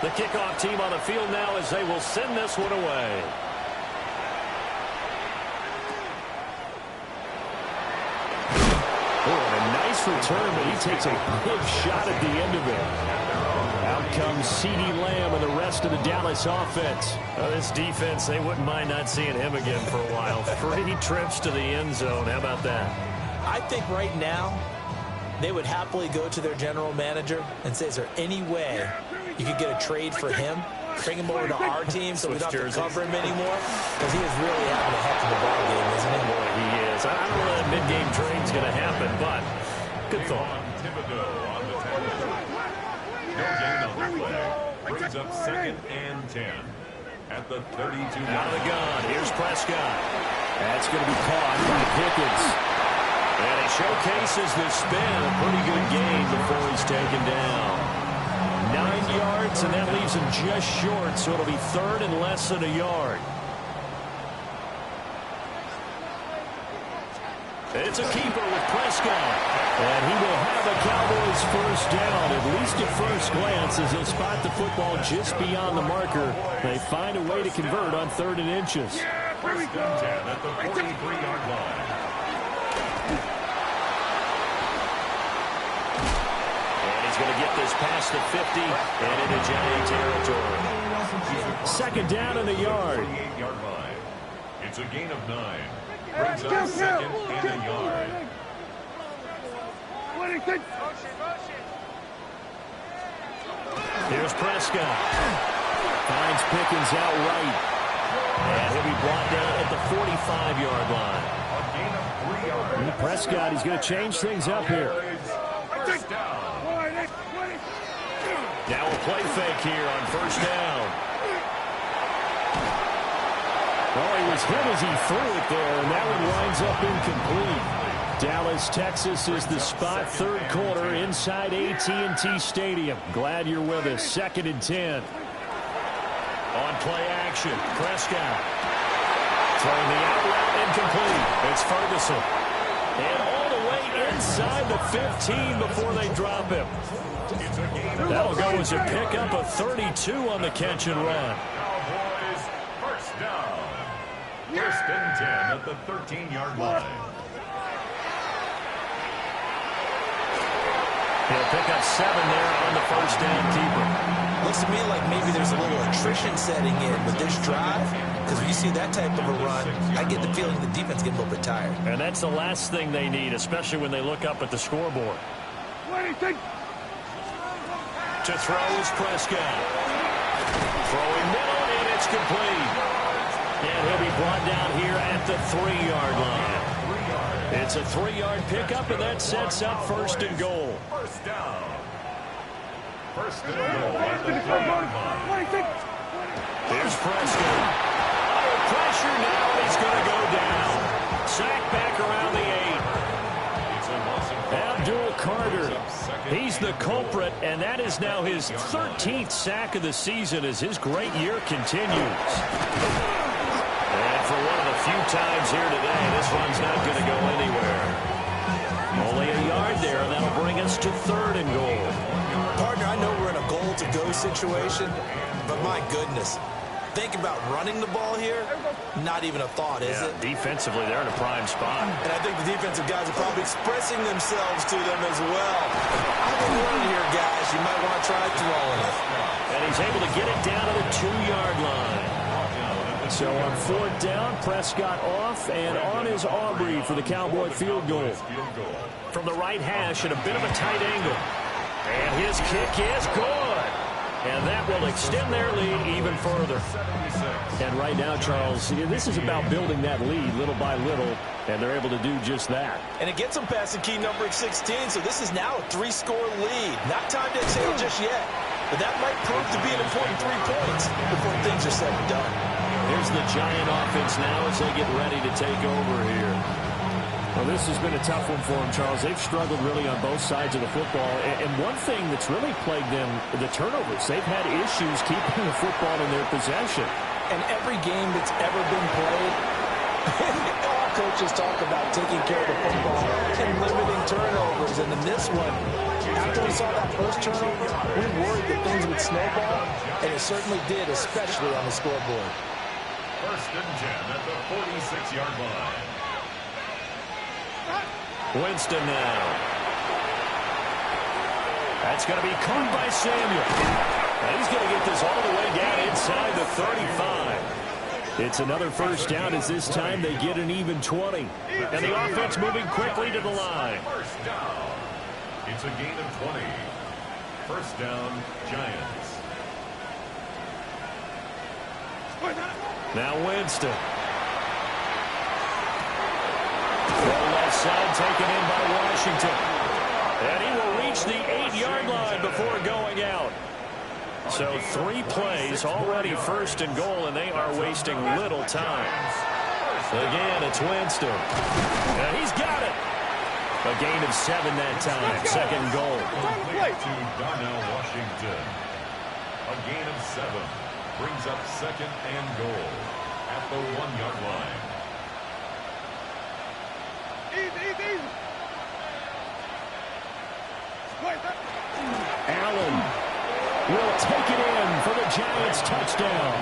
[SPEAKER 1] The kickoff team on the field now as they will send this one away. Oh, and a nice return, but he takes a big shot at the end of it. Out comes CeeDee Lamb and the rest of the Dallas offense. This defense, they wouldn't mind not seeing him again for a while. 3 trips to the end zone. How about that?
[SPEAKER 2] I think right now they would happily go to their general manager and say, is there any way you could get a trade for him? Bring him over to our team so we don't have to cover him anymore? Because he is really having a heck of a ball game, isn't he?
[SPEAKER 1] Boy, he is. I don't know that mid-game trade's going to happen, but good thought.
[SPEAKER 3] No gain on the play. Brings up 2nd and 10 at the 32.
[SPEAKER 1] Out of the gun. Here's Prescott. That's going to be caught by Pickens. And he showcases the spin. A pretty good game before he's taken down. 9 yards, and that leaves him just short, so it'll be 3rd and less than a yard. It's a keeper with Prescott. And he will have a Cowboys first down, at least at first glance, as he'll spot the football just beyond the marker. They find a way to convert on 3rd and inches.
[SPEAKER 3] First and 10 at the 43-yard line.
[SPEAKER 1] And he's going to get this past the 50 and into Giant territory. 2nd down and a yard.
[SPEAKER 3] 48-yard line. It's a gain of 9. Brings up 2nd and a yard.
[SPEAKER 1] Here's Prescott. Finds Pickens out right. And he'll be brought down at the 45-yard line.
[SPEAKER 3] A gain of 3 yards.
[SPEAKER 1] Prescott, he's going to change things up here.
[SPEAKER 3] First down.
[SPEAKER 1] Now a play fake here on 1st down. Well, he was hit as he threw it there, and that one winds up incomplete. Dallas, Texas is the spot, 3rd quarter inside AT&T Stadium. Glad you're with us. 2nd and 10. On play action, Prescott. Throwing the out route incomplete. It's Ferguson. And all the way inside the 15 before they drop him. That'll go as a pickup of 32 on the catch and run.
[SPEAKER 3] Cowboys first down. 1st and 10 at the 13-yard line.
[SPEAKER 1] He'll pick up 7 there on the first down keeper.
[SPEAKER 2] Looks to me like maybe there's a little attrition setting in with this drive, because when you see that type of a run, I get the feeling the defense getting a little bit tired.
[SPEAKER 1] And that's the last thing they need, especially when they look up at the scoreboard. To throw is Prescott. Throwing middle, and it's complete. And he'll be brought down here at the 3-yard line. It's a 3-yard pickup, and that sets up 1st and goal.
[SPEAKER 3] First down. 1st and goal at the 3-yard line.
[SPEAKER 1] Here's Prescott. Under pressure now, and he's going to go down. Sack back around the 8. Abdul Carter. He's the culprit, and that is now his 13th sack of the season as his great year continues. And for one of the few times here today, this one's not going to go anywhere. Only a yard there to 3rd and goal.
[SPEAKER 2] Partner, I know we're in a goal-to-go situation, but my goodness. Think about running the ball here. Not even a thought, is it?
[SPEAKER 1] Defensively, they're in a prime spot.
[SPEAKER 2] And I think the defensive guys are probably expressing themselves to them as well. I've been warning here, guys. You might want to try throwing it.
[SPEAKER 1] And he's able to get it down to the 2-yard line. So on 4th down, Prescott off, and on is Aubrey for the Cowboy field goal. From the right hash at a bit of a tight angle. And his kick is good. And that will extend their lead even further. And right now, Charles, this is about building that lead little by little, and they're able to do just that.
[SPEAKER 2] And it gets them past the key number of 16, so this is now a 3-score lead. Not time to exhale just yet, but that might prove to be an important 3 points before things are said and done.
[SPEAKER 1] Here's the Giant offense now as they get ready to take over here. Well, this has been a tough one for them, Charles. They've struggled really on both sides of the football. And one thing that's really plagued them, the turnovers. They've had issues keeping the football in their possession.
[SPEAKER 2] And every game that's ever been played, all coaches talk about taking care of the football and limiting turnovers. And in this one, after we saw that first turnover, we worried that things would snowball, and it certainly did, especially on the scoreboard.
[SPEAKER 3] 1st and 10 at the 46-yard line.
[SPEAKER 1] Winston now. That's going to be caught by Samuel. And he's going to get this all the way down inside the 35. It's another 1st down as this time they get an even 20. And the offense moving quickly to the line.
[SPEAKER 3] 1st down. It's a gain of 20. 1st down, Giants.
[SPEAKER 1] Now Winston. Left side taken in by Washington. And he will reach the 8-yard line before going out. So 3 plays, already 1st and goal, and they are wasting little time. Again, it's Winston. And he's got it. A gain of 7 that time. 2nd goal.
[SPEAKER 3] To Darnell Washington. A gain of 7. Brings up 2nd and goal at the 1-yard line.
[SPEAKER 1] Allen will take it in for the Giants touchdown.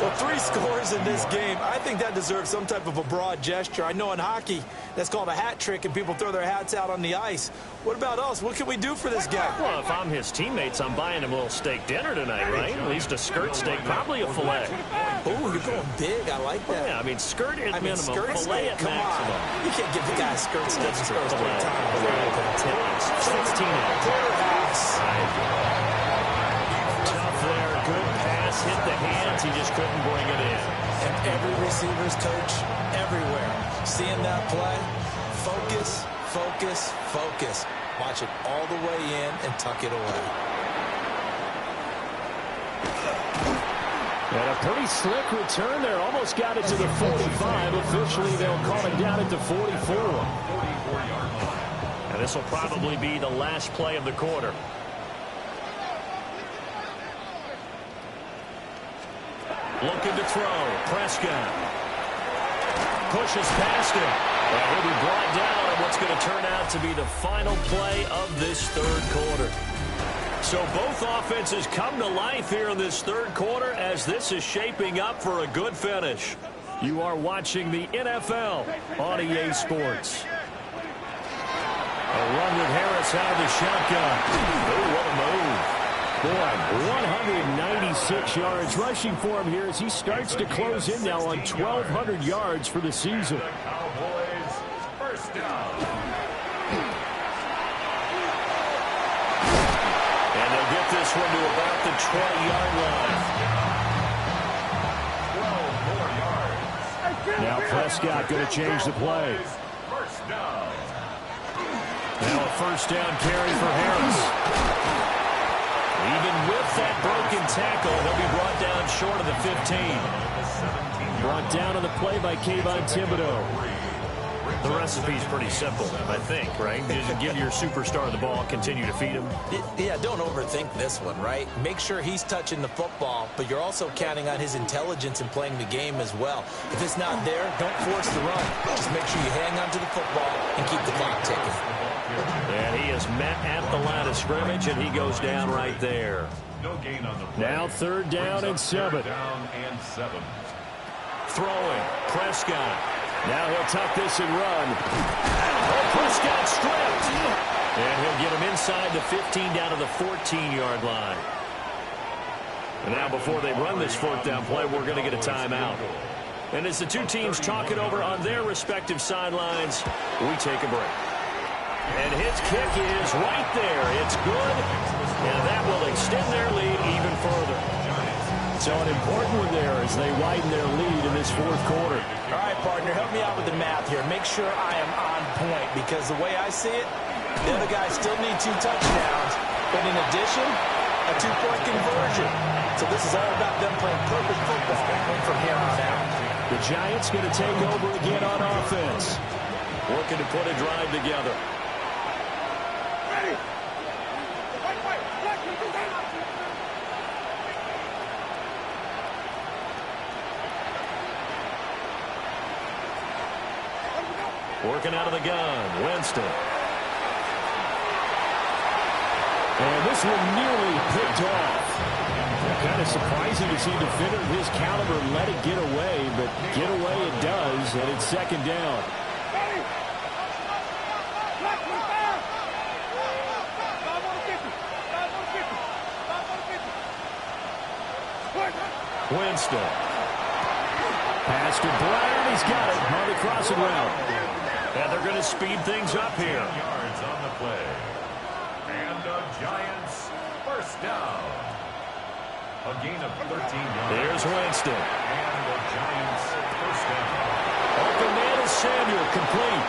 [SPEAKER 2] Well, 3 scores in this game. I think that deserves some type of a broad gesture. I know in hockey, that's called a hat trick, and people throw their hats out on the ice. What about us? What can we do for this guy?
[SPEAKER 1] Well, if I'm his teammates, I'm buying him a little steak dinner tonight, right? At least a skirt steak, probably a filet.
[SPEAKER 2] Oh, you're going big. I like that.
[SPEAKER 1] Yeah, I mean, skirt at minimum,
[SPEAKER 2] skirt
[SPEAKER 1] filet at
[SPEAKER 2] steak,
[SPEAKER 1] maximum.
[SPEAKER 2] on. You can't give the guy a skirt steak
[SPEAKER 1] That's
[SPEAKER 2] first
[SPEAKER 1] filet.
[SPEAKER 2] time.
[SPEAKER 1] 16 ounce.
[SPEAKER 2] Porterhouse.
[SPEAKER 1] Tough there. Good pass. Hit the hands. He just couldn't bring it in.
[SPEAKER 2] And every receiver's coach everywhere. Seeing that play, focus, focus, focus. Watch it all the way in and tuck it away.
[SPEAKER 1] And a pretty slick return there. Almost got it to the 45. Officially, they'll call it down at the 44. And this will probably be the last play of the quarter. Looking to throw. Prescott pushes past him. And he'll be brought down on what's going to turn out to be the final play of this 3rd quarter. So both offenses come to life here in this 3rd quarter as this is shaping up for a good finish. You are watching the NFL on EA Sports. A run with Harris out of the shotgun. Oh, what a move. Boy, 196 yards rushing for him here as he starts to close in now on 1,200 yards for the season.
[SPEAKER 3] Cowboys, 1st down.
[SPEAKER 1] And they'll get this one to about the 20-yard line.
[SPEAKER 3] 12 more yards.
[SPEAKER 1] Now Prescott going to change the play.
[SPEAKER 3] 1st down.
[SPEAKER 1] Now a 1st down carry for Harris. Even with that broken tackle, he'll be brought down short of the 15. Brought down on the play by Kayvon Thibodeau. The recipe's pretty simple, I think, right? Just give your superstar the ball, continue to feed him.
[SPEAKER 2] Yeah, don't overthink this one, right? Make sure he's touching the football, but you're also counting on his intelligence in playing the game as well. If it's not there, don't force the run. Just make sure you hang on to the football and keep the clock ticking.
[SPEAKER 1] And he is met at the line of scrimmage, and he goes down right there.
[SPEAKER 3] No gain on the play.
[SPEAKER 1] Now 3rd down and 7. Throwing. Prescott. Now he'll tuck this and run. Oh, Prescott stripped. And he'll get him inside the 15 down to the 14-yard line. And now before they run this 4th down play, we're going to get a timeout. And as the two teams talk it over on their respective sidelines, we take a break. And his kick is right there. It's good, and that will extend their lead even further. So an important one there as they widen their lead in this 4th quarter.
[SPEAKER 2] All right, partner, help me out with the math here. Make sure I am on point, because the way I see it, the other guys still need 2 touchdowns, but in addition, a 2-point conversion. So this is all about them playing perfect football from here on out.
[SPEAKER 1] The Giants going to take over again on offense. Working to put a drive together. Working out of the gun, Winston. And this one nearly picked off. Kind of surprising to see a defender of his caliber let it get away, but get away it does, and it's 2nd down. Winston. Pass to Brown. He's got it on the crossing route. And they're going to speed things up here.
[SPEAKER 3] Yards on the play. And the Giants 1st down. A gain of 13 yards.
[SPEAKER 1] There's Winston.
[SPEAKER 3] And the Giants 1st down.
[SPEAKER 1] Open man is Samuel, complete.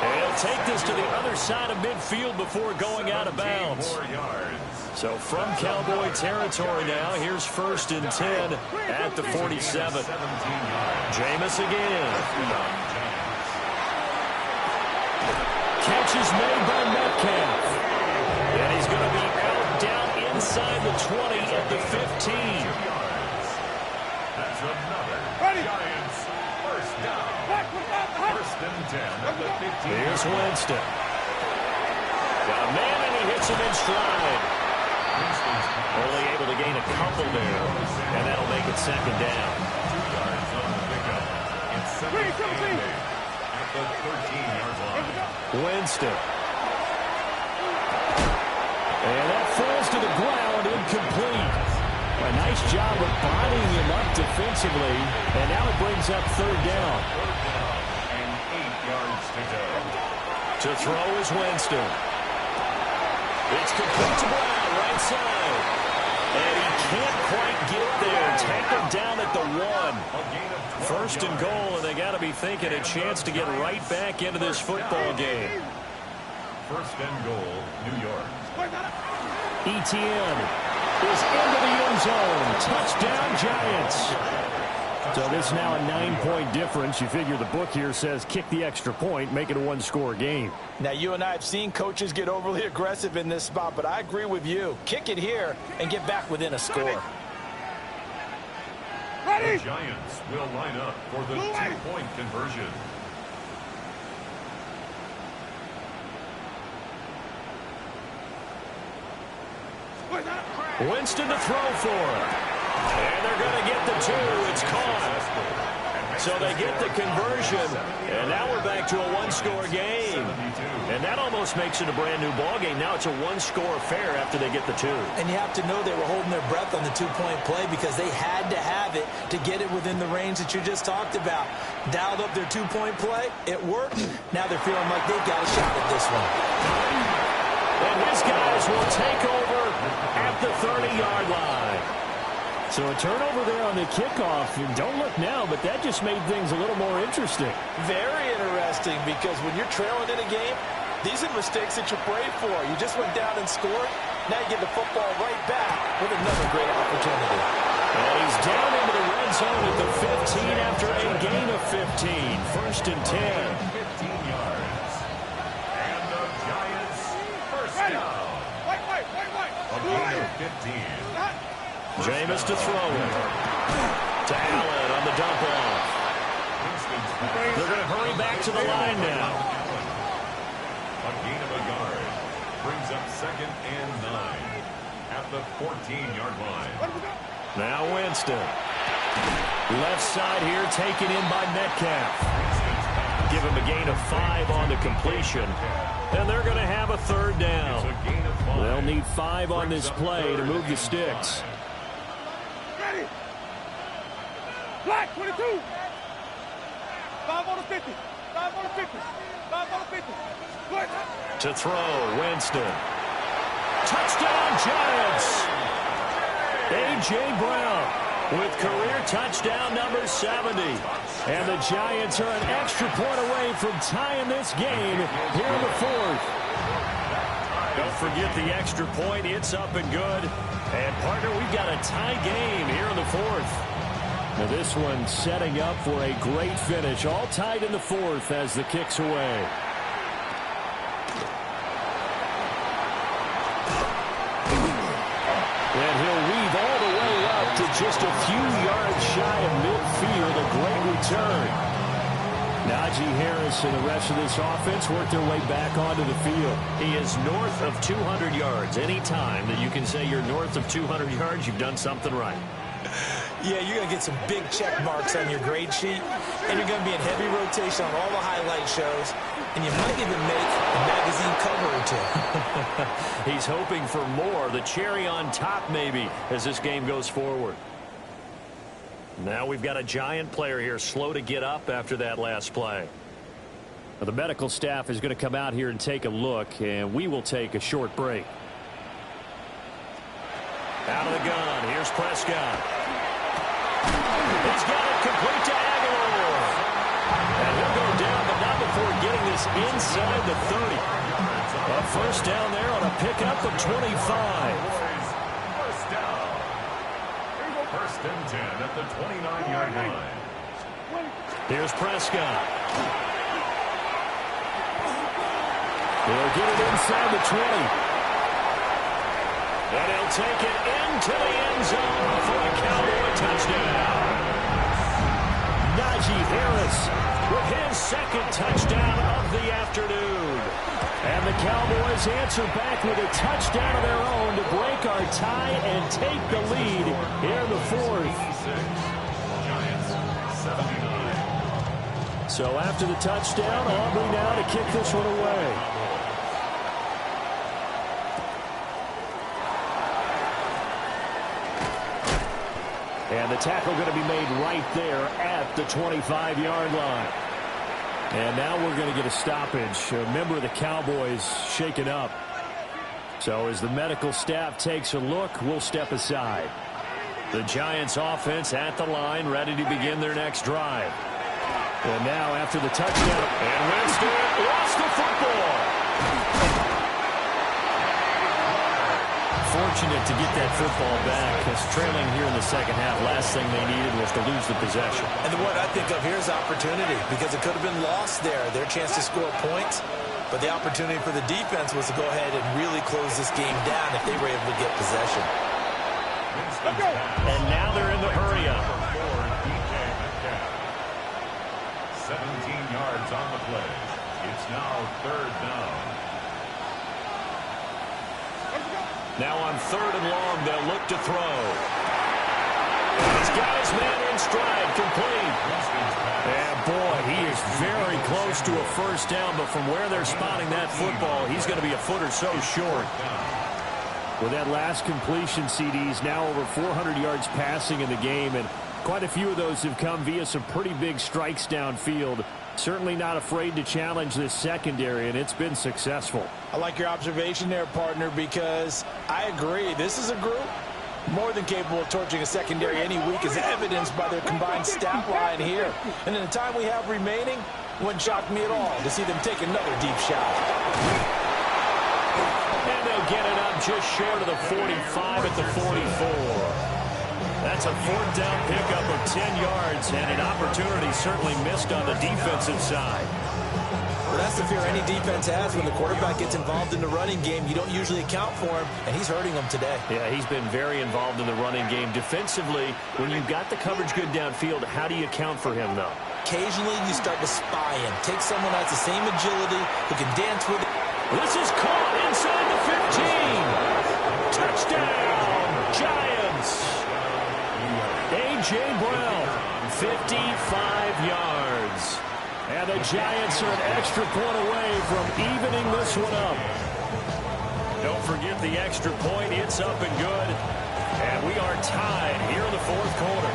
[SPEAKER 1] And he'll take this to the other side of midfield before going out of bounds. So from Cowboy territory now, here's 1st and 10 at the 47. Jameis again. Catch is made by Metcalf. And he's going to be out down inside the 20 at the 15.
[SPEAKER 3] That's another Giants 1st down. 1st and 10 at the 15.
[SPEAKER 1] Here's Winston. Got a man, and he hits him in stride. Only able to gain a couple there, and that'll make it 2nd down.
[SPEAKER 3] 2 yards on the pickup. It's 2nd and 8 at the 13-yard line.
[SPEAKER 1] Winston. And that falls to the ground, incomplete. A nice job of bodying him up defensively, and now it brings up 3rd down.
[SPEAKER 3] And 8 yards to go.
[SPEAKER 1] To throw is Winston. It's complete to Brown, right side. And he can't quite get there. Tackled down at the 1. 1st and goal, and they got to be thinking a chance to get right back into this football game.
[SPEAKER 3] 1st and goal, New York.
[SPEAKER 1] ETN is into the end zone. Touchdown, Giants. So this is now a 9-point difference. You figure the book here says kick the extra point, make it a 1-score game.
[SPEAKER 2] Now, you and I have seen coaches get overly aggressive in this spot, but I agree with you. Kick it here and get back within a score.
[SPEAKER 3] The Giants will line up for the 2-point conversion.
[SPEAKER 1] Winston to throw for. And they're going to get the 2. It's caught. So they get the conversion, and now we're back to a 1-score game. And that almost makes it a brand-new ballgame. Now it's a 1-score affair after they get the 2.
[SPEAKER 2] And you have to know they were holding their breath on the 2-point play because they had to have it to get it within the range that you just talked about. Dialed up their 2-point play. It worked. Now they're feeling like they've got a shot at this one.
[SPEAKER 1] And his guys will take over at the 30-yard line. So a turnover there on the kickoff. Don't look now, but that just made things a little more interesting.
[SPEAKER 2] Very interesting, because when you're trailing in a game, these are mistakes that you pray for. You just went down and scored. Now you get the football right back with another great opportunity.
[SPEAKER 1] And he's down into the red zone at the 15 after a gain of 15. 1st and 10.
[SPEAKER 3] 15 yards. And the Giants 1st down. A gain of 15.
[SPEAKER 1] Jameis to throw it. To Allen on the dump off. They're going to hurry back to the line now.
[SPEAKER 3] A gain of a brings up 2nd and 9 at the 14-yard line.
[SPEAKER 1] Now Winston. Left side here taken in by Metcalf. Give him a gain of 5 on the completion. And they're going to have a 3rd down. They'll need 5 on this play to move the sticks.
[SPEAKER 4] Ready. Black 22. 5 on the 50. 5 on the 50. 5 on the 50. Black.
[SPEAKER 1] To throw, Winston. Touchdown, Giants. A.J. Brown with career touchdown number 70. And the Giants are an extra point away from tying this game here in the 4th. Don't forget the extra point. It's up and good. And, partner, we've got a tie game here in the 4th. Now this one setting up for a great finish. All tied in the 4th as the kick's away. And he'll weave all the way up to just a few yards shy of midfield. A great return. Najee Harris and the rest of this offense work their way back onto the field. He is north of 200 yards. Any time that you can say you're north of 200 yards, you've done something right.
[SPEAKER 2] Yeah, you're going to get some big check marks on your grade sheet, and you're going to be in heavy rotation on all the highlight shows, and you might even make a magazine cover or two.
[SPEAKER 1] He's hoping for more, the cherry on top maybe, as this game goes forward. Now we've got a Giant player here slow to get up after that last play. Now the medical staff is going to come out here and take a look, and we will take a short break. Out of the gun, here's Prescott. He's got it complete to Aguilar. And he'll go down, but not before getting this inside the 30. A 1st down there on a pickup of 25.
[SPEAKER 3] First down. 1st and 10 at the 29-yard line.
[SPEAKER 1] Here's Prescott. They'll get it inside the 20. And he'll take it into the end zone for a Cowboy touchdown. Najee Harris with his 2nd touchdown of the afternoon. And the Cowboys answer back with a touchdown of their own to break our tie and take the lead here in the 4th.
[SPEAKER 3] Giants 79.
[SPEAKER 1] So after the touchdown, Aubrey now to kick this one away. And the tackle going to be made right there at the 25-yard line. And now we're going to get a stoppage. A member of the Cowboys shaken up. So as the medical staff takes a look, we'll step aside. The Giants offense at the line, ready to begin their next drive. And now after the touchdown, and Winston lost the football. Fortunate to get that football back, because trailing here in the 2nd half, last thing they needed was to lose the possession.
[SPEAKER 2] And what I think of here is opportunity, because it could have been lost there, their chance to score points. But the opportunity for the defense was to go ahead and really close this game down if they were able to get possession.
[SPEAKER 1] And now they're in the hurry up.
[SPEAKER 3] 17 yards on the play. It's now 3rd down.
[SPEAKER 1] Now on 3rd and long, they'll look to throw. He's got his man in stride, complete. And boy, he is very close to a 1st down, but from where they're spotting that football, he's going to be a foot or so short. With that last completion, CD's now over 400 yards passing in the game, and quite a few of those have come via some pretty big strikes downfield. Certainly not afraid to challenge this secondary, and it's been successful.
[SPEAKER 2] I like your observation there, partner, because I agree. This is a group more than capable of torching a secondary any week, as evidenced by their combined stat line here. And in the time we have remaining, it wouldn't shock me at all to see them take another deep shot.
[SPEAKER 1] And they'll get it up just short of the 45 at the 44. That's a 4th down pickup of 10 yards, and an opportunity certainly missed on the defensive side.
[SPEAKER 2] Well, that's the fear any defense has when the quarterback gets involved in the running game. You don't usually account for him, and he's hurting them today.
[SPEAKER 1] Yeah, he's been very involved in the running game. Defensively, when you've got the coverage good downfield, how do you account for him, though?
[SPEAKER 2] Occasionally, you start to spy him. Take someone that has the same agility, who can dance with it.
[SPEAKER 1] This is caught inside the 15. Touchdown, Giants. A.J. Brown, 55 yards. And the Giants are an extra point away from evening this one up. Don't forget the extra point. It's up and good. And we are tied here in the fourth quarter.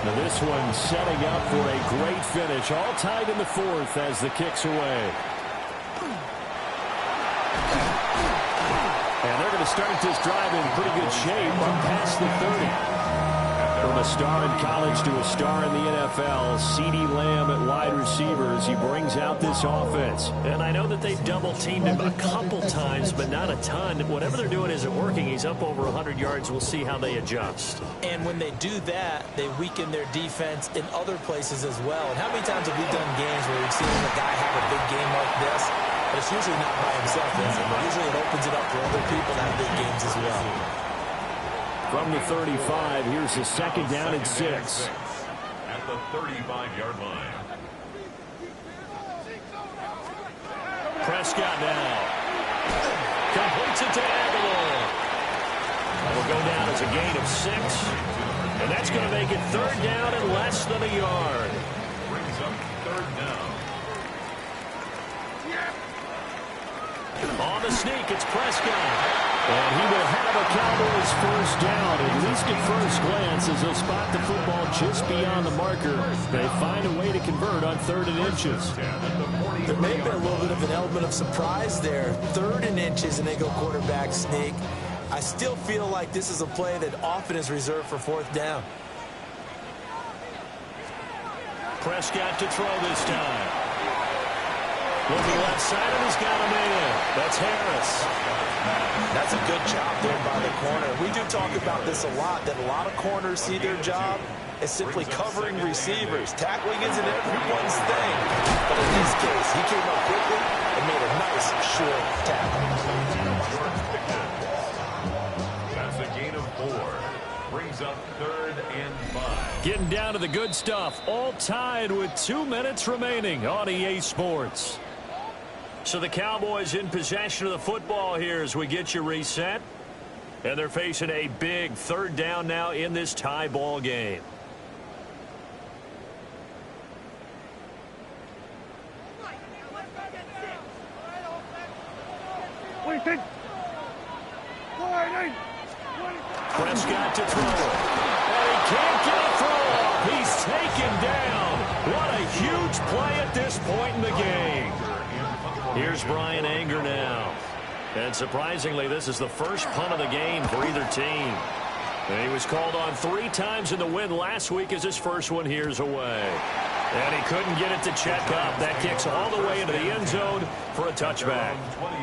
[SPEAKER 1] Now this one setting up for a great finish. All tied in the fourth as the kick's away. And they're going to start this drive in pretty good shape up past the 30. From a star in college to a star in the NFL, CeeDee Lamb at wide receivers. He brings out this offense. And I know that they've double-teamed him a couple times, but not a ton. Whatever they're doing isn't working. He's up over 100 yards. We'll see how they adjust.
[SPEAKER 2] And when they do that, they weaken their defense in other places as well. And how many times have we done games where we've seen a guy have a big game like this? But it's usually not by himself, is it? But usually it opens it up for other people to have big games as well.
[SPEAKER 1] From the 35, here's the second down and 6.
[SPEAKER 3] At the 35-yard line.
[SPEAKER 1] Prescott now. Completes it to Aguilar. Will go down as a gain of 6. And that's going to make it third down and less than a yard.
[SPEAKER 3] Brings up third down.
[SPEAKER 1] On the sneak, it's Prescott. And he will have a Cowboys first down, at least at first glance, as they'll spot the football just beyond the marker. They find a way to convert on 3rd and inches.
[SPEAKER 2] There may have been a little bit of an element of surprise there. 3rd and inches, and they go quarterback sneak. I still feel like this is a play that often is reserved for 4th down.
[SPEAKER 1] Prescott to throw this time. Looking left side, and he's got him in. That's Harris.
[SPEAKER 2] That's a good job there by the corner. We do talk about this a lot, that a lot of corners see their job as simply covering receivers. Tackling isn't everyone's thing. But in this case, he came up quickly and made a nice, short tackle.
[SPEAKER 3] That's a gain of 4. Brings up 3rd and 5.
[SPEAKER 1] Getting down to the good stuff. All tied with 2 minutes remaining on EA Sports. So the Cowboys in possession of the football here as we get you reset. And they're facing a big 3rd down now in this tie ball game. Prescott to throw. And he can't get a throw off. He's taken down. What a huge play at this point in the game. Here's Brian Anger now. And surprisingly, this is the first punt of the game for either team. And he was called on 3 times in the win last week as his first one here's away. And he couldn't get it to check up. That kicks all the way into the end zone for a touchback.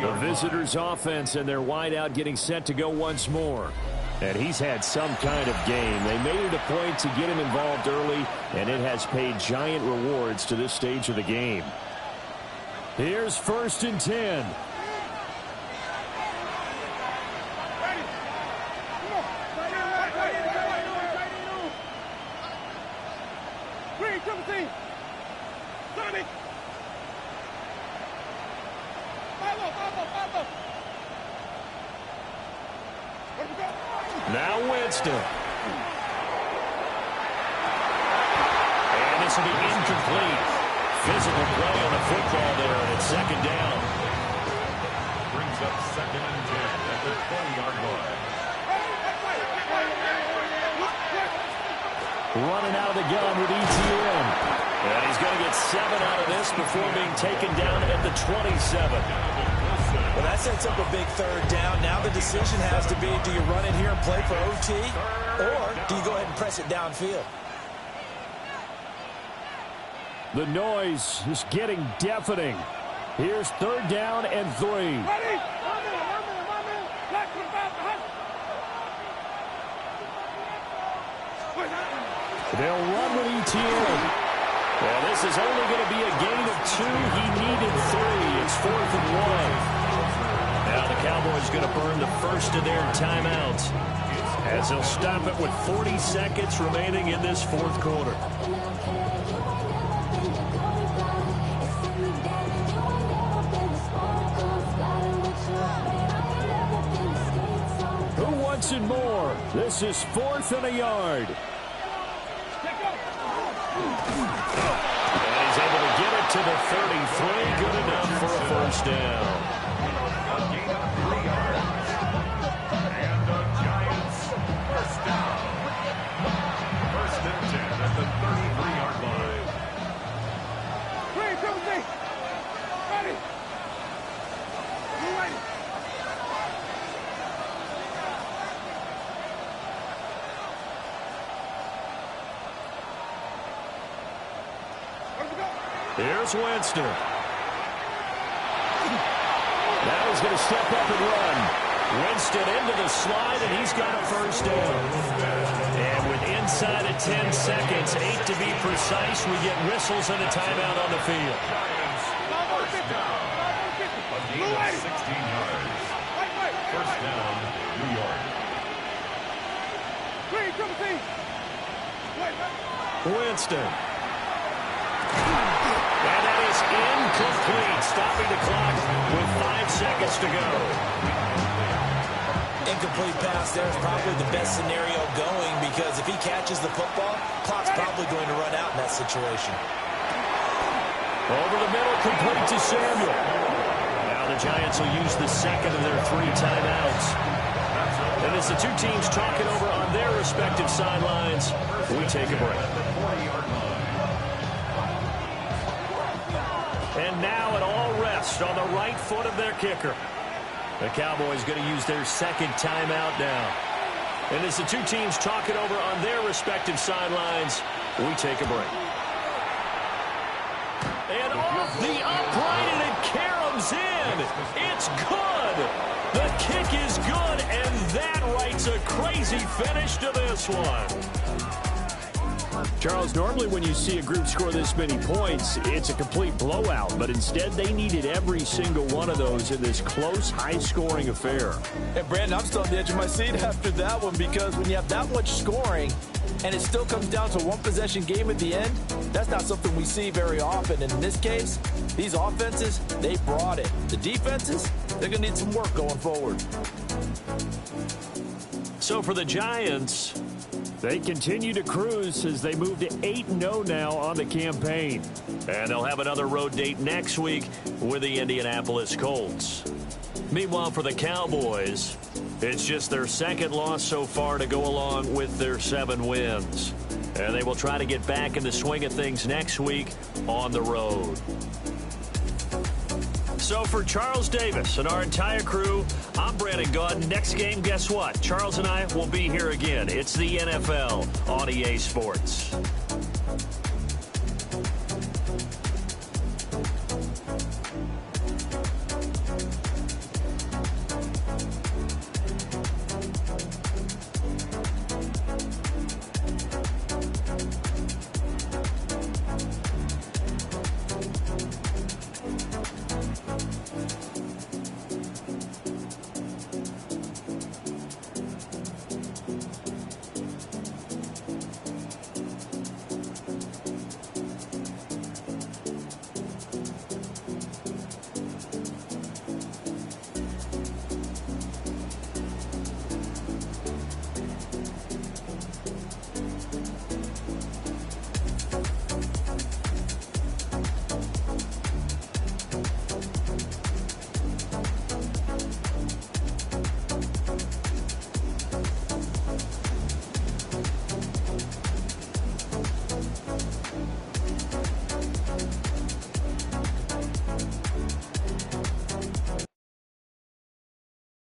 [SPEAKER 1] The visitors' offense and their wideout getting set to go once more. And he's had some kind of game. They made it a point to get him involved early, and it has paid giant rewards to this stage of the game. Here's 1st and 10. Now Winston. And this will be incomplete. Physical play on the football there, and it's 2nd down.
[SPEAKER 3] Brings up 2nd and 10 at the 20-yard line.
[SPEAKER 1] Running out of the gun with ETN. And he's going to get 7 out of this before being taken down at the 27.
[SPEAKER 2] Well, that sets up a big 3rd down. Now the decision has to be, do you run it here and play for OT, or do you go ahead and press it downfield?
[SPEAKER 1] The noise is getting deafening. Here's 3rd down and 3. They'll run with ETN. Well, this is only going to be a gain of 2. He needed 3. It's 4th and 1. Now the Cowboys going to burn the first of their timeouts as they'll stop it with 40 seconds remaining in this 4th quarter. once and more. This is 4th and a yard. And he's able to get it to the 33. Good enough for a first down.
[SPEAKER 3] A gain of 3 yards. And the Giants first down. 1st and 10 at the 33-yard line.
[SPEAKER 4] Ready, Timothy. Ready. You ready?
[SPEAKER 1] Here's Winston. Now he's going to step up and run. Winston into the slide, and he's got a first down. And with inside of 10 seconds, 8 to be precise, we get whistles and a timeout on the field.
[SPEAKER 3] Giants first down. A gain of 16 yards. First down, New York.
[SPEAKER 4] Ready, Timothy.
[SPEAKER 1] Winston. And that is incomplete, stopping the clock with 5 seconds to go.
[SPEAKER 2] Incomplete pass there is probably the best scenario going because if he catches the football, clock's probably going to run out in that situation.
[SPEAKER 1] Over the middle, complete to Samuel. Now the Giants will use the second of their 3 timeouts. And as the two teams talk it over on their respective sidelines, we take a break. And now it all rests on the right foot of their kicker. The Cowboys going to use their second timeout now. And as the two teams talk it over on their respective sidelines, we take a break. And off the upright, and it caroms in. It's good. The kick is good, and that writes a crazy finish to this one. Charles, normally when you see a group score this many points, it's a complete blowout. But instead, they needed every single one of those in this close, high-scoring affair.
[SPEAKER 2] And, Brandon, I'm still on the edge of my seat after that one because when you have that much scoring and it still comes down to a one-possession game at the end, that's not something we see very often. And in this case, these offenses, they brought it. The defenses, they're going to need some work going forward.
[SPEAKER 1] So for the Giants, they continue to cruise as they move to 8-0 now on the campaign. And they'll have another road date next week with the Indianapolis Colts. Meanwhile, for the Cowboys, it's just their second loss so far to go along with their 7 wins. And they will try to get back in the swing of things next week on the road. So for Charles Davis and our entire crew, I'm Brandon Gaudin. Next game, guess what? Charles and I will be here again. It's the NFL on EA Sports.